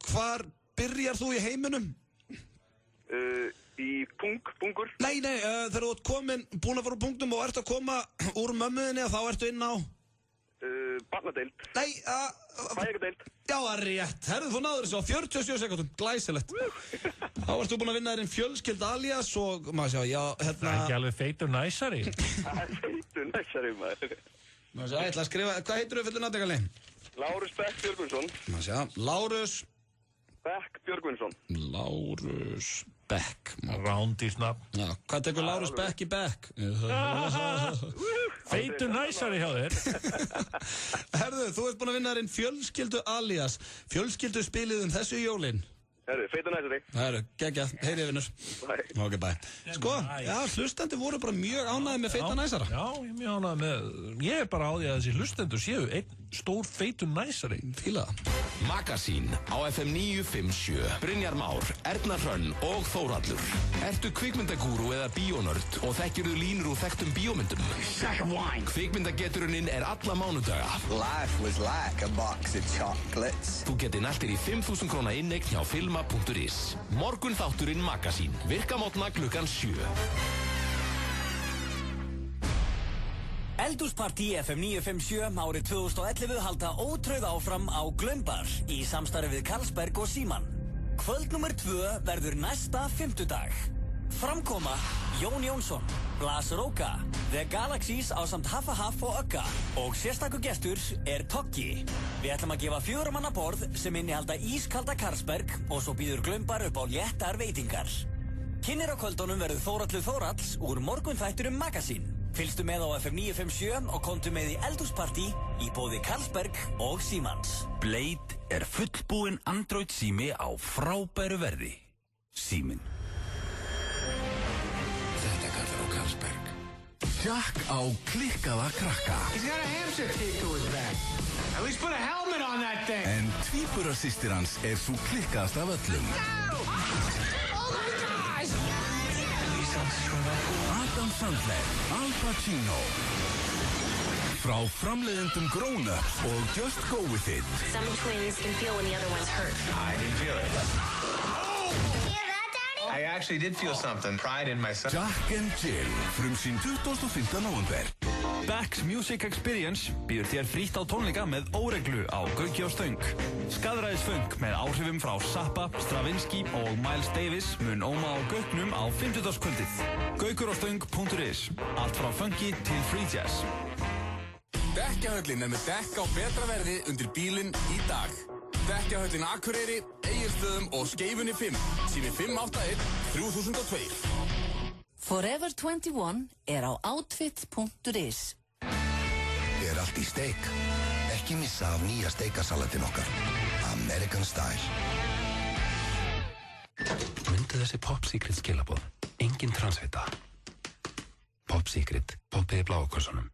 hvar byrjar þú í heiminum? Í pungur. Nei, þegar þú ert búin að fara úr punktum og ert að koma úr mömmuðinni og þá ertu inn á... Barnadeild. Nei, Fæðingadeild. Já, rétt, herðu, þú náður þessu á 47 sekundum, glæsilegt. Þá ertu búin að vinna þér fjölskyld alias og, maður sjá, já, hérna... Það er ekki alveg feitur næsari. Það er feitur næsari, maður. Maður sjá, ég ætla að skrifa, hvað heitir þú fyrir nafndegali? Lárus Beck Björgvinsson. Maður sjá, Lárus... Beck Björgvinsson. Lárus Beck. Rándýrsnafn. Já, hvað tekur Lárus Beck í Beck? Feitur næsari hjá þér. Herðu, þú ert búin að vinna þér inn fjölskyldu alias. Fjölskyldu spilið þessu jólin. Herru, feita næsari. Herru, geggjað, heyri vinnur. Ok, bye. Sko, já, hlustandi voru bara mjög ánægði með feita næsara. Já, ég er mjög ánægði með, ég er bara á því að þessi hlustendur séu einn stór feitu næsari. Fíla. Magasín á FM 957. Brynjar Már, Erna Hrönn og Þórhallur. Ertu kvikmyndagúru eða bíónörd og þekkirðu línur úr þekktum bíómyndum? Kvikmyndageturinn er alla mánudaga. Life was like a box of chocolates. Þú getur nættir í 5.000 króna inneign hjá filma.is. Morgun þátturinn Magasín. Virka mótna klukkan 7. Eldhúspartí FM 957 árið 2011 halda ótrauð áfram á Glömbar í samstarfi við Carlsberg og Síman. Kvöld nummer 2 verður næsta fimmtudag. Framkoma Jón Jónsson, Blas Róka, The Galaxies ásamt Haffa Haff og Ögga og sérstakur gestur er Toggi. Við ætlum að gefa 4 manna borð sem innihalda ískalda Carlsberg og svo býður Glömbar upp á léttar veitingar. Kynnir á kvöldunum verður Þórhallur Þórhalls úr morgunþættinum Magasín. Fylgstu með á FM 957 og komdu með í eldhúspartí í boði Carlsberg og Símans. Blade er fullbúinn Android sími á frábæru verði. Síminn. Þetta kallar á Carlsberg. Jack á klikkaða krakka. He's got a hamster taped to his back. At least put a helmet on that thing. En tvíburasystir hans er svo klikkaðast af öllum. Oh my gosh! Adam Sandler, Al Pacino. Frá framleiðendum Grown Ups og Just Go With It. Some twins can feel when the other one's hurt. I didn't feel it. I actually did feel something. Pride in myself. Jack and Jill, frumsýnd 25. nóvember. Beck's Music Experience býður þér frítt á tónleika með óreglu á Gauki og Stöng. Skaðræðisfunk með áhrifum frá Zappa, Stravinsky og Miles Davis mun óma á Gauknum á 50-dagskvöldið. Gaukurostöng.is. Allt frá funky til free jazz. Dekkjahöllin er með dekk á betra verði undir bílinn í dag. Dekkjahöllin Akureyri, Egilsstöðum og Skeifunni 5. Sími 581 3002. Forever 21 er á outfit.is. Allt í steik. Ekki missa af nýja steikasalatin okkar. American Style. Mundu þessi Pop Secret skilaboð. Engin transvita. Pop Secret. Poppið í bláakossunum.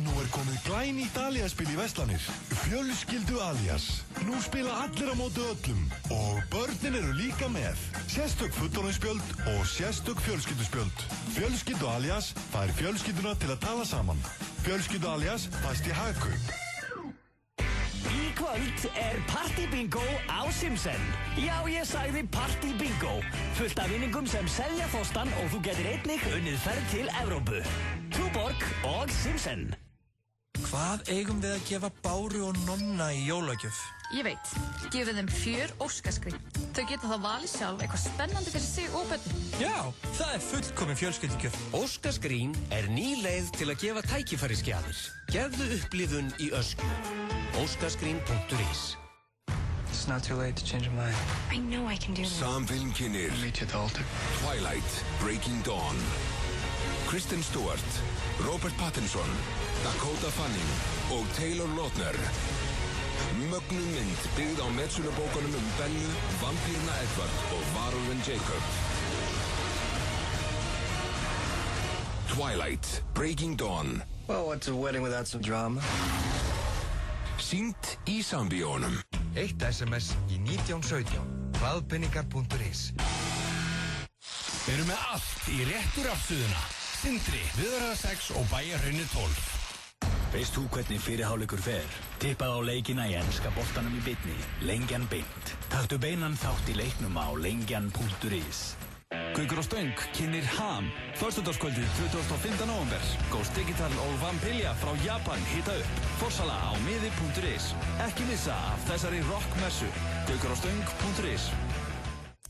Nú er komið glænýtt aliaspil í verslanir. Fjölskyldu alias. Nú spila allir á móti öllum. Og börnin eru líka með. Sérstök fullorðinsspjöld og sérstök fjölskylduspjöld. Fjölskyldu alias fær fjölskylduna til að tala saman. Fjölskyldu alias fæst í Hagkaup. Í kvöld er Party Bingo á Simpson. Já, ég sagði Party Bingo. Fullt af vinningum sem selja þostan og þú getur einnig unnið ferð til Evrópu. Túborg og Simpson. Hvað eigum við að gefa Báru og Nonna í jólagjöf? Ég veit, gefið þeim 4 óskaskrín. Þau geta þá valið sjálf eitthvað spennandi fyrir sig og börnin. Já, það er fullkomin fjölskyldugjöf. Óskaskrín er ný leið til að gefa tækifærisgjafir. Gefðu upplifun í ösku. Óskaskrín.is. It's not too late to change your mind. I know I can do this. Samfilm kynir Meet you at the altar. Twilight, Breaking Dawn. Kristen Stewart, Robert Pattinson, Dakota Fanning og Taylor Lautner. Mögnum mynd byggð á metsölubókunum Bellu, vampírna Edward og varulven Jacob. Twilight, Breaking Dawn. Well, what's a wedding without some drama? Sýnt í Sambíónum. Eitt SMS í 1917. Hraðpenningar.is. Við erum með allt í réttu rafsuðuna. Sindri, Viðaræða 6 og Bæjarhraunir 12. Veist þú hvernig fyrirháleikur fer? Tippað á leikina í enska boltanum í beinni. Lengjan beint. Taktu beinan þátt í leiknum á lengjan.is. Gaukur og Stöng kynnir Ham. Föstudagskvöldið 25. nóvember. Ghost Digital og Vampilja frá Japan hita upp. Forsala á miði.is. Ekki missa af þessari rockmessu. Gaukurostöng.is.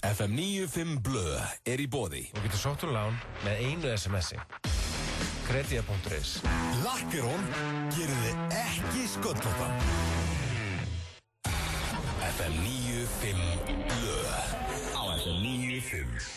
FM 95 Blö er í boði. Þú getur sótt úr lán með einu SMS-i. Kredia.is. Lakkerón gerir þið ekki sköllóttan. FM 95 Blö á FM 95.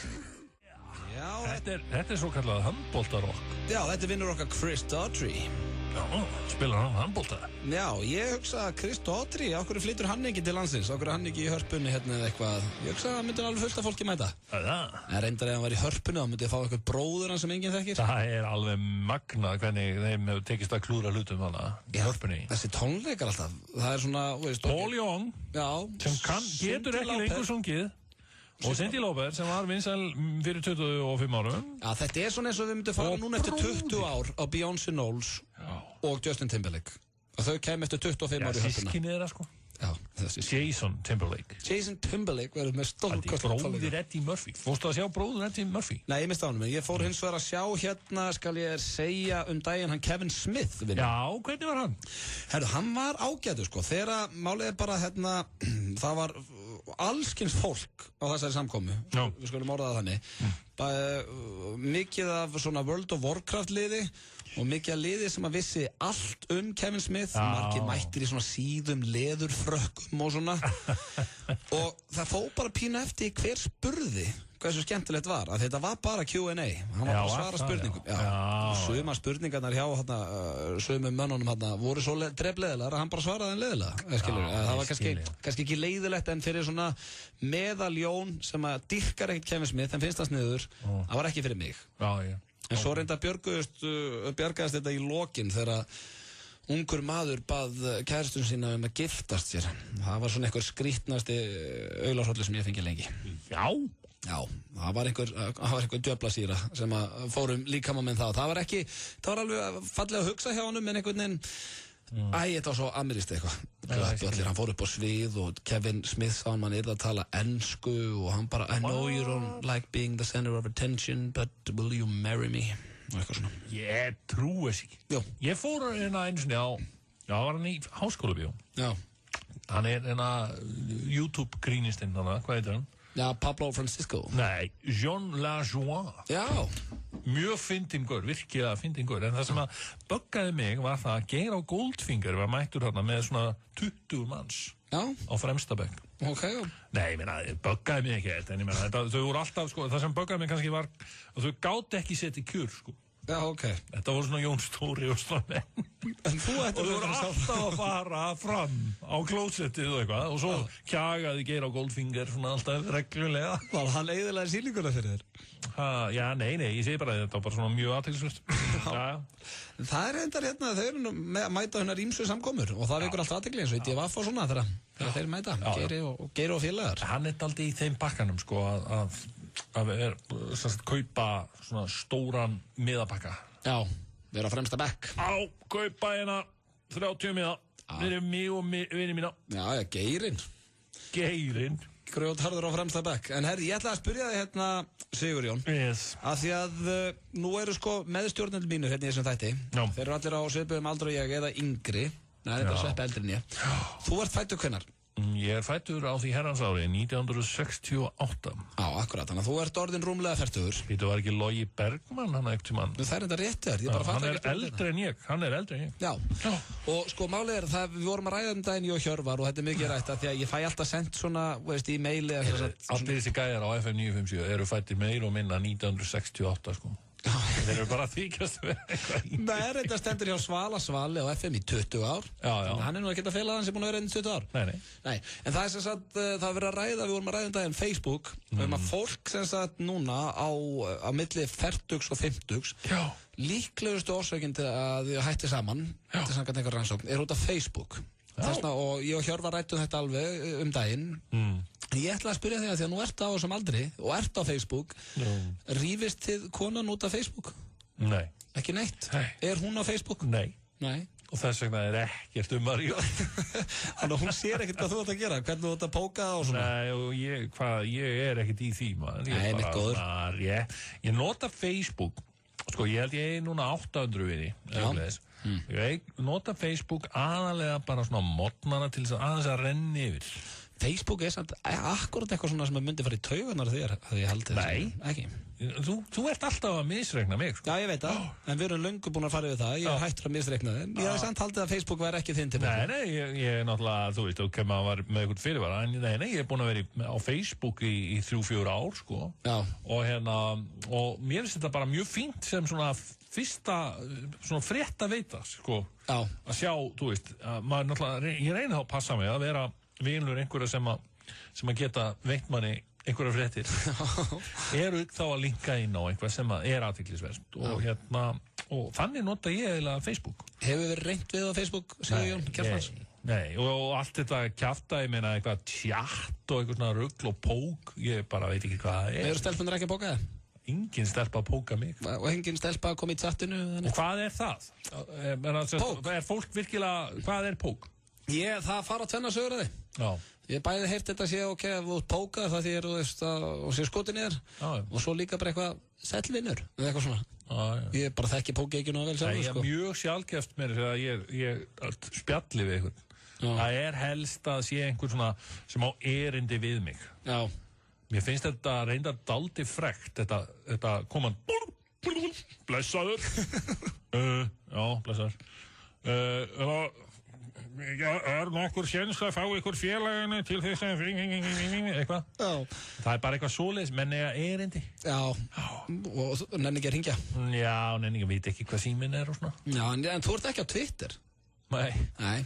Þetta er svo kallað handboltarokk. Já, þetta vinnur okkar Chris Daughtry. Já, spilar hann handbolta? Já, ég hugsa að Chris Daughtry, á hverju flytur hann ekki til landsins? Á hverju hann ekki í Hörpunni hérna eða eitthvað? Ég hugsa að það myndi alveg fullt af fólki mæta. En reyndar ef hann var í Hörpunni, þá myndi ég fá eitthvað bróður hann sem enginn þekkir. Það er alveg magnað hvernig þeim hefur tekist að klúra hlutum hana í Hörpunni. Þessi tónleikar alltaf, það er svona, veist... Paul Young, sem getur ekki lengur sungið. Og Cyndi Lauper sem var vinsæl fyrir 25 árum. Já, þetta er svona eins og við myndum fara núna eftir 20 ár á Beyoncé Knowles og Justin Timberlake. Og þau kem eftir 25 ár í Hörpuna. Sískinni þeirra sko. Já, Jason Timberlake. Jason Timberlake verður með stórkostlega tónleika. Bróðir Eddie Murphy. Fórstu að sjá bróður Eddie Murphy? Nei, ég misti á hann, en ég fór hins vegar að sjá hérna, skal ég segja daginn, hann Kevin Smith. Já, hvernig var hann? Herru, hann var ágætur sko. Þegar málið er bara hérna, það var allskins fólk á þessari samkomu. Við skulum orða það þannig. Mikið af svona World of Warcraft liði og mikið af liði sem að vissi allt Kevin Smith, margir mættir í svona síðum leðurfrökkum og svona og það fór bara pínu eftir hver spurði hversu skemmtilegt var, að þetta var bara Q&A, hann var bara að svara spurningum suma spurningarnar hjá sumum mönnunum voru svo drefleðilegar að hann bara svaraði þeim leiðilega, það var kannski ekki leiðilegt en fyrir svona meðaljón sem að dýrkar ekkert Kevin Smith en finnst það sniður, það var ekki fyrir mig en svo reynda bjargaðist þetta í lokin þegar ungur maður bað kæristun sína að giftast sér. Það var svona einhver skrítnasti augláshollu sem ég fengi lengi. Já, það var einhver djöflasýra sem að fórum líkama með það. Það var alveg fallega að hugsa hjá honum en einhvern veginn þetta var svo amirist eitthvað. Hann fór upp á svið og Kevin Smith sá hann yrði að tala ensku og hann bara I know you don't like being the center of attention but will you marry me? Og eitthvað svona. Ég trúi þess ekki. Ég fór hérna einu sinni var hann í háskólabíó. Já. Hann er hérna YouTube grínistinn hvað heitir hann? Já, Pablo Francisco. Nei, Jean Lajoie. Já. Mjög fyndinn gaur, virkilega fyndinn gaur. En það sem að böggaði mig var það að Geir á Goldfinger var mættur hérna með svona 20 manns. Já. Á fremsta bekk. Okay. Nei, ég meina, böggaði mig ekki þetta, en ég meina, þau voru alltaf, sko, það sem böggaði mig kannski var að þau gáti ekki setja í kjur, sko. Já, ok. Þetta voru svona Jón Stóri og svona menn. En þú ættir og þau voru alltaf að fara fram á klósettið og eitthvað og svo kjagaði Geir á Goldfinger svona alltaf reglulega. Var hann eiginlega sýninguna fyrir þér? Já, nei, ég segi bara að þetta var bara svona mjög athyglisvert. Það er reyndar hérna, þau eru að mæta hennar ímsu samkomur og það vekur alltaf athygli eins og ég var fór svona þegar þeir mæta, Geir og félagar. Hann er aldrei í þeim bakkanum sko að kaupa svona stóran miðabakka. Já, vera fremsta bekk. Kaupa hérna 30 miða fyrir mig og vini mína. Já, Geirinn. Grjótharður á fremsta bekk. En herri, ég ætla að spyrja þig hérna, Sigurjón. Yes. Af því að nú eru sko meðstjórnendur mínur hérna í þessum þætti. Þeir eru allir á svipuðum aldri og ég eða yngri. Nei, þetta er sveppi eldri en ég. Þú ert fæddur hvenær? Ég er fæddur á því herrans ári 1968. Já, akkurat, þannig að þú ert orðin rúmlega fertugur. Þetta var ekki Logi Bergmann hann ekkert tímann. Það er þetta rétt þér, ég bara fatt ekki. Hann er eldri en ég. Já, og sko málið er það, við vorum að ræða daginn ég og Hjörvar og þetta er mikið rætt að því að ég fæ alltaf sendt svona, veist, í maili. Allir þessi gæjar á FM 957 eru fættir meir og minna 1968 sko. Þeir eru bara þykjast við eitthvað í. Nei, þetta stendur hjá Svali á FM í 20 ár. Já. Hann er nú ekki að fela hann sem búin að vera inn í 20 ár. Nei. En það er sem sagt, það verið að ræða, við vorum að ræða daginn Facebook að fólk sem sagt núna á milli 40 og 50 líklegustu orsökin til að þið hætti saman til samkvæmt einhver rannsókn er út af Facebook. Þessna, og ég og Hjörvar rættum þetta alveg daginn. Ég ætla að spyrja þig að því að nú ert á þessum aldri og ert á Facebook. Rífist þið konan út af Facebook? Nei. Ekki neitt? Er hún á Facebook? Nei. Nei. Og þess vegna er ekkert að rífa. Þannig að hún sér ekkert hvað þú ert að gera, hvernig þú ert að póka og svona. Nei, og ég er ekkert í því, maður. Nei, mitt góður. Ég nota Facebook, sko, ég held ég núna 800 vini, ég nota Facebook aðalega bara svona mótnana til þess að aðeins að renni yfir. Facebook er samt akkurat eitthvað svona sem að myndi fara í taugarnar þér, að ég haldi þessu. Nei, ekki. Þú ert alltaf að misreikna mig, sko. Já, ég veit það, en við erum löngu búin að fara yfir það, ég er hættur að misreikna þið. Ég hef samt haldið að Facebook væri ekki þinn til mig. Nei, ég er náttúrulega, þú veist, ok, maður var með eitthvað fyrirvara, en nei, ég er búin að vera á Facebook í 3-4 ár, sko. Já. Og og mér finnst þetta bara mjög fínt sem svona fyrsta svona fréttaveita, sko, að sjá, þú veist, að maður náttúrulega, ég reyni þá að passa mig að vera vinur einhverja sem að geta veitt manni einhverja fréttir eru þá að linka inn á eitthvað sem er athyglisvert og og þannig nota ég eiginlega Facebook. Hefur verið reynt við á Facebook, segir Jón Kjartans? Nei, og allt þetta kjafta, ég meina eitthvað tjatt og eitthvað svona rugl og pók, ég bara veit ekki hvað það er. Eru stelpunir ekki að póka það? Engin stelpa að póka mig. Og engin stelpa að koma í tjattinu? Og hvað er það? Pók? Er fólk virkilega, hvað er pók? Það fara tvenna sögur að þið. Já. Ég bæði heyrt þetta að sé ok að þú póka það því þú veist og sé skotin í þér og svo líka bara eitthvað sællvinnur eða eitthvað svona. Ég bara þekki póki ekki nóg vel sjálf. Ég er mjög sjaldgæft með þess að ég spjalli við einhvern. Það er helst að sé einhvern svona sem á erindi við mig. Já. Mér finnst þetta reynda dálítið frekt, þetta koman blessaður. Já, blessaður. Nokkur séns að fá ykkur félaginu til þess að eitthvað. Það er bara eitthvað svoleiðis, menn eiga erindi. Já, og nenni ekki að hringja. Já, nenni ekki að vita ekki hvað síminn er og svona. Já, en þú ert ekki á Twitter. Nei,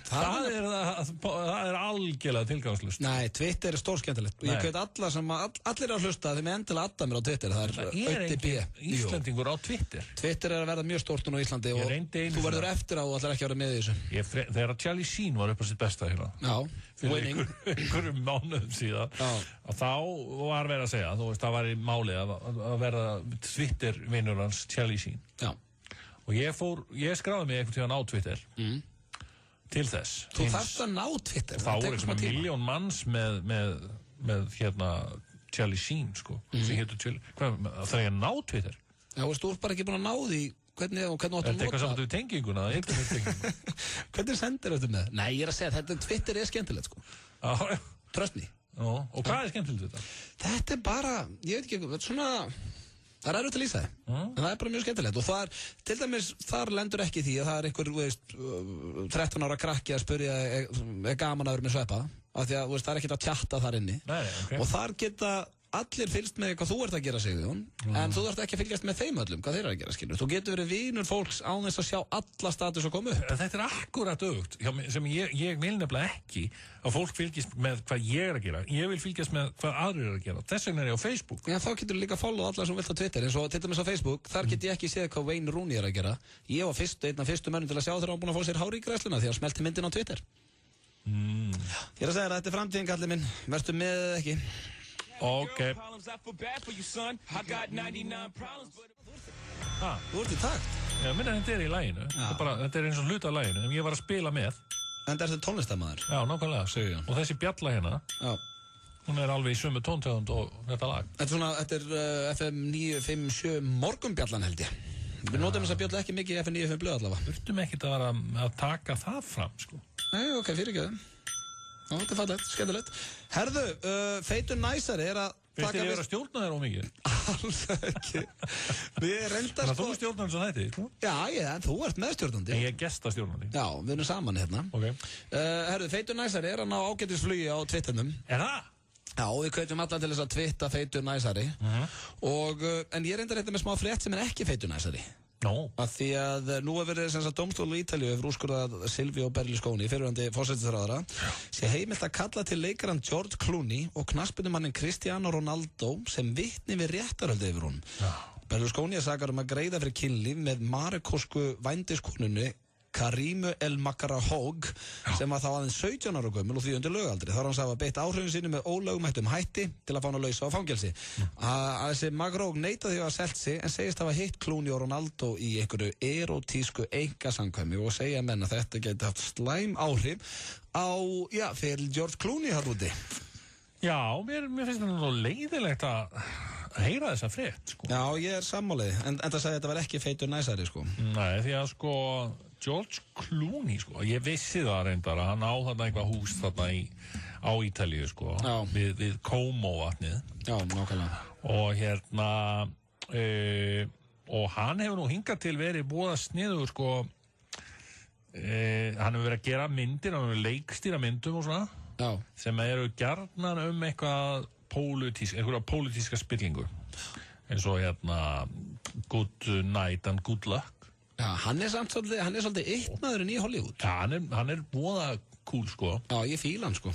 það er algjörlega tilgangslust. Nei, Twitter er stórskemmtilegt. Ég veit allir að hlusta þeim endilega adda mér á Twitter. Það er engin Íslendingur á Twitter. Twitter er að verða mjög stórt núna á Íslandi og þú verður eftir á og ætlar ekki að vera með í þessu. Þegar Charlie Sheen var upp á sitt besta hérna fyrir einhverjum mánuðum síðan og þá var verið að segja, þú veist, það var í máli að verða Twitter vinnur hans Charlie Sheen. Já. Og ég skráði mig einhvern tíðan á Twitter til þess. Þú þarft að ná Twitter. Þá voru eitthvað 1 milljón manns með hérna Charlie Sheen, sko. Sem hétu Charlie. Hvað, það er að ná Twitter? Já, þú ert bara ekki búin að ná því hvernig áttu að nota. Er þetta eitthvað saman við tenginguna? Hvernig sendir þetta með? Nei, ég er að segja að Twitter er skemmtilegt, sko. Já. Trust me. Já, og hvað er skemmtilegt þetta? Þetta er bara, ég veit ekki, svona... Það er erfitt að lýsa það, en það er bara mjög skemmtilegt og það er, til dæmis, þar lendur ekki því að það er einhver, veist, 13 ára krakki að spyrja er gaman að vera með sveppa, af því að, veist, það er ekkert að tjatta þar inni. Nei, okay. Og þar geta allir fylgst með hvað þú ert að gera, Sigurjón, en þú ert ekki að fylgjast með þeim öllum, hvað þeir eru að gera, skilur. Þú getur verið vinur fólks án þess að sjá alla status að koma upp. Þetta er akkurat öfugt, sem ég vil nefnilega ekki að fólk fylgjast með hvað ég er að gera. Ég vil fylgjast með hvað aðrir eru að gera. Þess vegna er ég á Facebook. Já, þá getur þú líka að follow alla sem vilt á Twitter, eins og til dæmis á Facebook, þar get ég ekki séð hvað Wayne Rooney er að gera. Ég var einn af fyrstu mönnum til að sjá þegar hann búinn að fá sér hár í græsluna því að smelti myndin á Twitter. Ég er að segja að þetta er framtíðin, kallinn minn. Vertu með eða ekki? Ok. Þú ert í takt. Já, minna þetta er í laginu. Þetta er eins og hluta af laginu, en ég var að spila með. En þetta er tónlistarmaður. Já, nákvæmlega, segja ég. Og þessi bjalla hérna, hún er alveg í sömu tóntegund og þetta lag. Þetta er FM 957 morgunbjallan, held ég. Við notum þess að bjalla ekki mikið í FM 957 blöð allavega. Þurftum ekkert að vera að taka það fram, sko. Nei, ok, fyrirgefðu. Þetta er fallegt, skemmtilegt. Herðu, Feitur Næsari er að Finnst þér ég vera stjórnaðir á mikið? Alls ekki. Við reyndar Þannig að þú stjórnar eins og þetta, sko? Já, þú ert meðstjórnandi. En ég er gestastjórnandi. Já, við erum saman hérna. Ok. Herðu, Feitur Næsari er að ná ágætisflugi á Twitternum. Er það? Já, við hvetjum alla til þess að twitta Feitur Næsari. En ég reyndar þetta með smá frétt sem er ekki Feitur Næsari. Að því að nú hefur verið sem sagt dómstólu í Ítalíu hefur úrskurðað Silvio Berlusconi, fyrrverandi forsætisráðherra, sé heimilt að kalla til leikarann George Clooney og knattspyrnumanninn Cristiano Ronaldo sem vitni við réttarhöldi yfir honum. Berlusconi er sakar að greiða fyrir kynlíf með marokkósku vændiskonunni Karimu El Makarahog sem var þá aðeins 17 ára gömul og því undir lögaldri. Þar hans hafa beitt áhrifin sínu með ólögmættum hætti til að fá hann að lausa á fangelsi. Að þessi Makarahog neitaði að hafa selt sig en segist hafa hitt Clooney og Ronaldo í einhverju erotísku einkasamkvæmi og segja menn að þetta geti haft slæm áhrif á, fyrir George Clooney þar úti. Já, mér finnst þetta leiðilegt að heyra þessa frétt, sko. Já, ég er sammálið, en það sagði að þetta var ekki Feitur Næsari, sko. Nei, því að, sko, George Clooney, sko, ég vissi það reyndar að hann á þarna eitthvað hús þarna á Ítalíu, sko, við Como-vatnið. Já, nákvæmlega. Og hérna, og hann hefur nú hingað til verið búið að sniður, sko, hann hefur verið að gera myndir, hann hefur leikstýra myndum og svona. Já. Sem eru gjarnan einhverja pólitíska spillingu eins og Good Night and Good Luck. Já, hann er svolítið eittmaðurinn í Hollywood. Já, hann er voða cool, sko. Já, ég fíla hann, sko.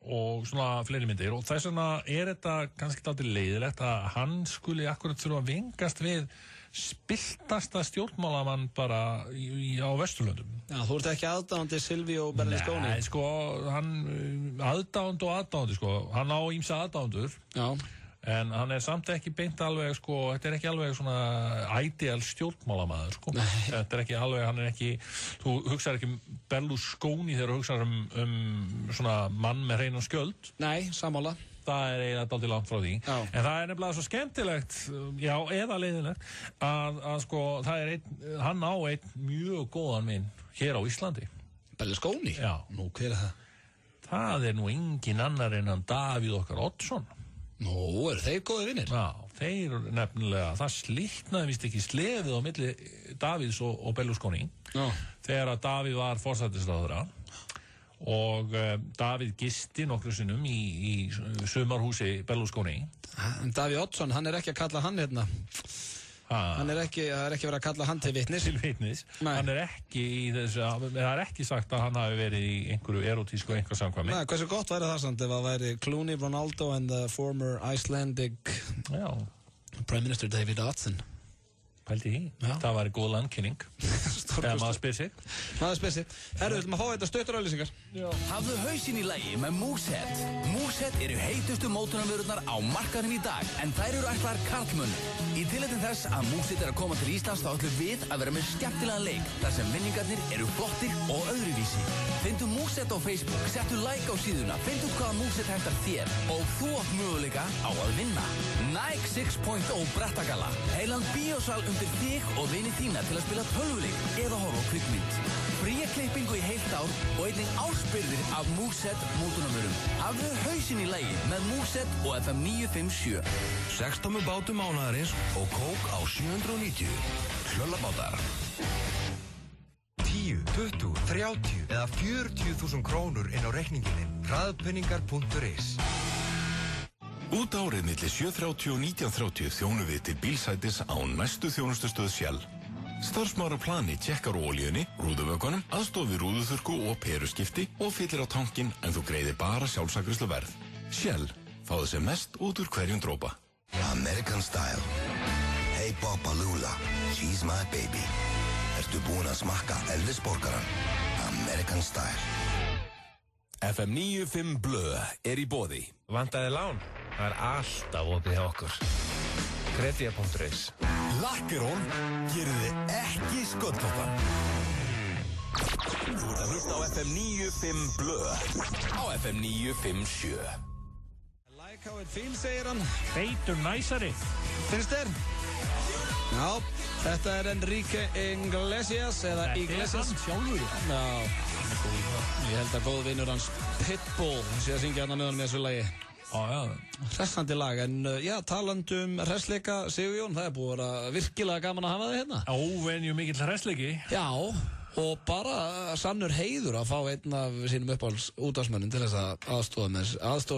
Og svona fleiri myndir, og þess vegna er þetta kannski aldrei leiðilegt að hann skuli akkurat þurfa að vingast við spiltasta stjórnmálamann bara á Vesturlöndum. Já, þú ert ekki aðdáandi Silvio Berlusconi? Nei, sko, hann aðdáandi, sko, hann á ýmsa aðdáandur. Já. En hann er samt ekki beint alveg, sko, þetta er ekki alveg svona ideal stjórnmálamaður, sko. Nei. Þetta er ekki alveg, hann er ekki, þú hugsar ekki Berlusconi þegar þú hugsar svona mann með hreinan skjöld. Nei, sammála. Það er eiginlega dálítið langt frá því. Já. En það er nefnilega svo skemmtilegt, já, eða leiðilegt, að sko, hann á einn mjög góðan minn hér á Íslandi. Berlusconi? Já. Nú, hver er það? Það er nú engin annar en hann Davíð okkar Oddsson. Nú, eru þeir góðir vinnir? Já, þeir nefnilega, það slitnaði vist ekki slefið á milli Davíðs og Berlusconi. Já. Þegar að Davíð var forsætisráðherra og Davíð gisti nokkru sinnum í sumarhúsi Berlusconi. En Davíð Oddsson, hann er ekki að kalla hann hérna. Það er ekki verið að kalla hann til vitnis. Til vitnis. Hann er ekki í þessu, það er ekki sagt að hann hafi verið í einhverju erotísku einhver samkvæmi. Nei, hversu gott væri það samt ef það væri Clooney, Ronaldo and the former Icelandic Prime Minister David Oddsson. Pældi því, það væri góð landkynning. Þegar maður spyr sig. Maður spyr sig. Herru, við ætlum að fá þetta stuttar auglýsingar. Hafðu hausinn í lagi með Moosehead. Moosehead eru heitustu mótunarvörurnar á markaðnum í dag, en þær eru ætlaðar karlmönnum. Í tilefni þess að Moosehead er að koma til Íslands þá ætlum við að vera með skemmtilegan leik, þar sem vinningarnir eru flottir og öðruvísi. Fyndu Moosehead á Facebook, settu like á síðuna, fyndu hvaða Moosehead hentar þér og þú átt möguleika á að vinna. Nike 6.0 Brettagalla, heilan bíósal undir þig og vini þína til að spila tölvuleik eða horfa á kvikmynd. Fría klippingu í heilt ár og einnig ársbyrðir af Moosehead mótunarvörum. Hafðu hausinn í lagi með Moosehead og FM 957. 16 bátum mánaðarins og kók á 790. Hlöllabátar. 10, 20, 30 eða 40.000 krónur inn á reikningin hraðpenningar.is. Út árið milli 7:30 og 19:30 þjónum við til bílsætis á næstu þjónustustöð Shell. Starfsmaður á plani tjekkar olíunni, rúðuvökunum, aðstoð við rúðuþurrku og peruskipti og fyllir á tankinn en þú greiðir bara sjálfsagrislu verð. Shell, fáðu sem mest út úr hverjum drópa. American Style. Hey Boba Lula, she's my baby. Ertu búin að smakka Elvis borgaran? American Style. FM 95 Blö er í boði. Vantaði lán? Það er alltaf opið hjá okkur. Kredia.is. Lakkerón gerir þið ekki sköllóttan. Þú ert að hlusta á FM 95 Blö á FM 957. Like how it feels, segir hann. Feitur næsari. Finnst þér? Já, þetta er Enrique Iglesias eða Iglesias. Þetta er hann sjálfur. Já, ég held að góð vinnur hans Pitbull sé að syngja hann niður með þessu lagi. Hressandi lag, en já, talandum hressleika, Sigurjón, það er búið að vera virkilega gaman að hafa þig hérna. Óvenju mikill hressleiki. Já, og bara sannur heiður að fá einn af sínum uppáhalds útvarpsmönnum til þess að aðstoða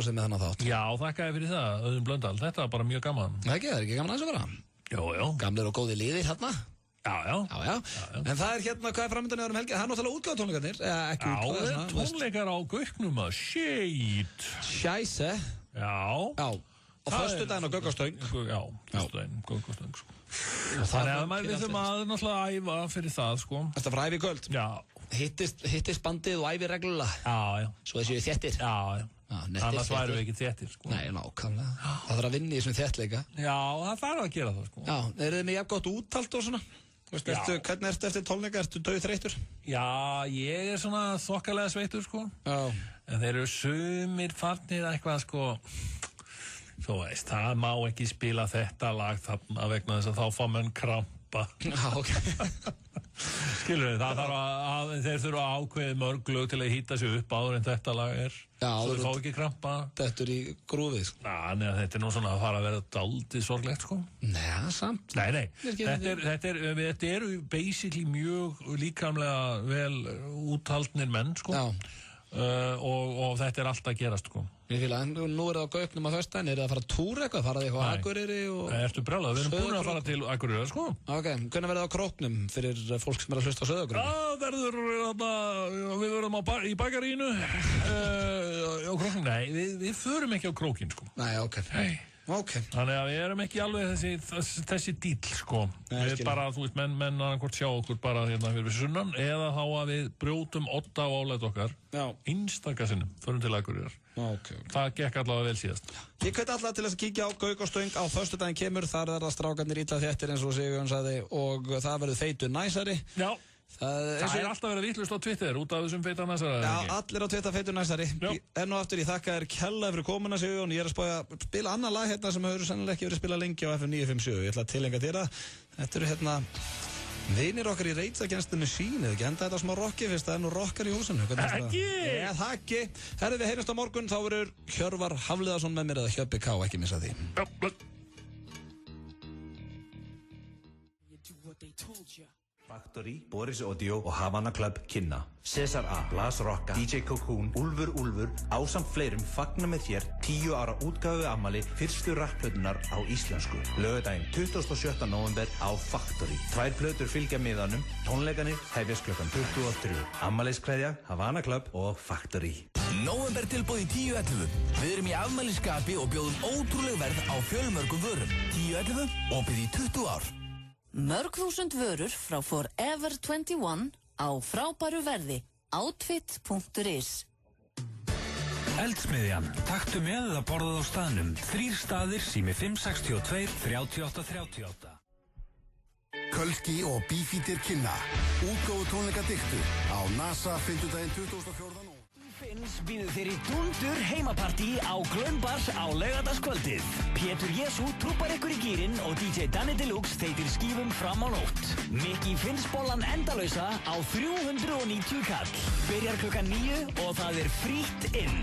sig með þennan þátt. Já, þakka fyrir það, Auðun Blöndal, þetta var bara mjög gaman. Það er ekki gaman að þessu vera? Jó. Gamlir og góðir liðir hérna? Já. En það er hérna, hvað er framöndan í öðrum helgi? Það er náttúrulega útgáðutónleikarnir. Já, tónleikar á Gauknum að Scheisse. Já. Og föstudaginn á Gaukastöng. Já, föstudaginn, Gaukastöng, sko. Þannig að við þurfum að náttúrulega æfa fyrir það, sko. Þetta var æfi kvöld? Já. Hittist bandið og æfi reglulega? Já. Svo þessi þéttir? Já. Annars væru við ekki þéttir, sko. Nei, nákvæmlega. Það þarf að vinna í þessum þéttleika. Já, það þarf að gera það, sko. Já, eru þið með jafn gott úttalt og svona? Hvernig ertu eftir tónleika? Ertu dauðþreyttur? Já, ég er svona þokkalega sveittur, sko. Já. En þeir eru sumir farnir eitthvað, sko. Þú veist, það má ekki spila þetta lag þarna vegna þess að þá fá menn krampa. Já, ok. Skilur þið, það þarf að þeir þurfa að ákveði mörg lög til að hýta sig upp áður en þetta lag er. Já, svo þau fá ekki krampa. Þetta er í grúfið, sko. Já, neða, þetta er nú svona að fara að vera dálítið sorglegt, sko. Nei, samt. Nei. Þetta eru basically mjög líkamlega vel úthaldnir menn, sko. Já. og þetta alltaf að gerast, sko. Ég fíla, en nú það á Gaupnum á föstudaginn, það að fara að túra eitthvað, faraði eitthvað á Akureyri og... Ertu brjálað, við erum búin að fara til Akureyri, sko. Ok, hvernig verður það á Króknum fyrir fólk sem að hlusta á Sauðárkróki? Við verðum í bakarínu á Króknum, nei, við förum ekki á Krókin, sko. Nei, ok. Okay. Þannig að við erum ekki alveg þessi dýll, sko. Við bara, þú veist, menn annarkvort sjá okkur bara hérna fyrir sunnan, eða þá að við brjótum odda á álæt okkar einstaka sinnum, förum til Akureyrar. Okay. Það gekk allavega vel síðast. Ég hvet allavega til þess að kíkja á Gauk og Stöng á föstudaginn kemur, þar það strákarnir illa þéttir eins og Sigurjón sagði, og það verður feitur næsari. Já. Það alltaf verið vitlaust á Twitter út af þessum feita næsari. Já, allir á Twitter feitur næsari. Enn og aftur, ég þakka þér kærlega fyrir komuna, Sigurjón. Ég að spila annað lag hérna sem hefur sennilega ekki verið spilað lengi á FM 957. Ég ætla að tilengja þér það. Þetta eru hérna vinir okkar í Rage Against the Machine. Eða ekki enda þetta smá rocki fyrst, það er nú rockar í húsinu. Ekki! Það ekki. Herðu, við heyrjumst á morgun, þá verður Hjörvar Hafliðason með mér eða Hjöbbi K, ekki missa því. Factory, Boris Audio og Havana Club kynna Cesar A, Blas Rocka, DJ Cocoon, Úlfur ásamt fleirum fagna með þér 10 ára útgáfu afmæli fyrstu rappplötunar á íslensku. Laugardaginn 27. november á Factory. 2 plötur fylgja miðanum, tónleikanir hefjast klukkan 23. Afmæliskveðja, Havana Club og Factory. November tilboð í 10.11. Við erum í afmæliskapi og bjóðum ótrúleg verð á fjölmörgum vörum. 10.11, opið í 20 ár. Mörg þúsund vörur frá Forever 21 á frábæru verði. Outfit.is. Eldsmiðjan, taktu með eða borðað á staðnum. 3 staðir, sími 562 3838. Kölski og Bífítir kynna útgáfu tónleika Diktu á NASA 5. 24. Finns býður þér í dúndur heimapartí á Glömbars á laugardagskvöldið. Pétur Jesú trúpar ykkur í gírinn og DJ Danny Deluxe þeytir skífum fram á nótt. Mikki Finnsbollan endalausa á 390 kall. Byrjar klukkan 9 og það er frítt inn.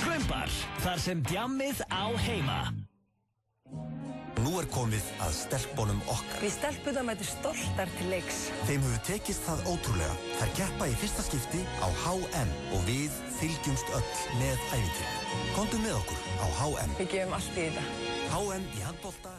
Glömbars, þar sem djammið á heima. Nú er komið að stelpunum okkar. Við stelpunum mætum stoltar til leiks. Þeim hefur tekist það ótrúlega. Þær keppa í fyrsta skipti á HM og við fylgjumst öll með ævintýri. Komdu með okkur á HM. Við gefum allt í þetta. HM í handbolta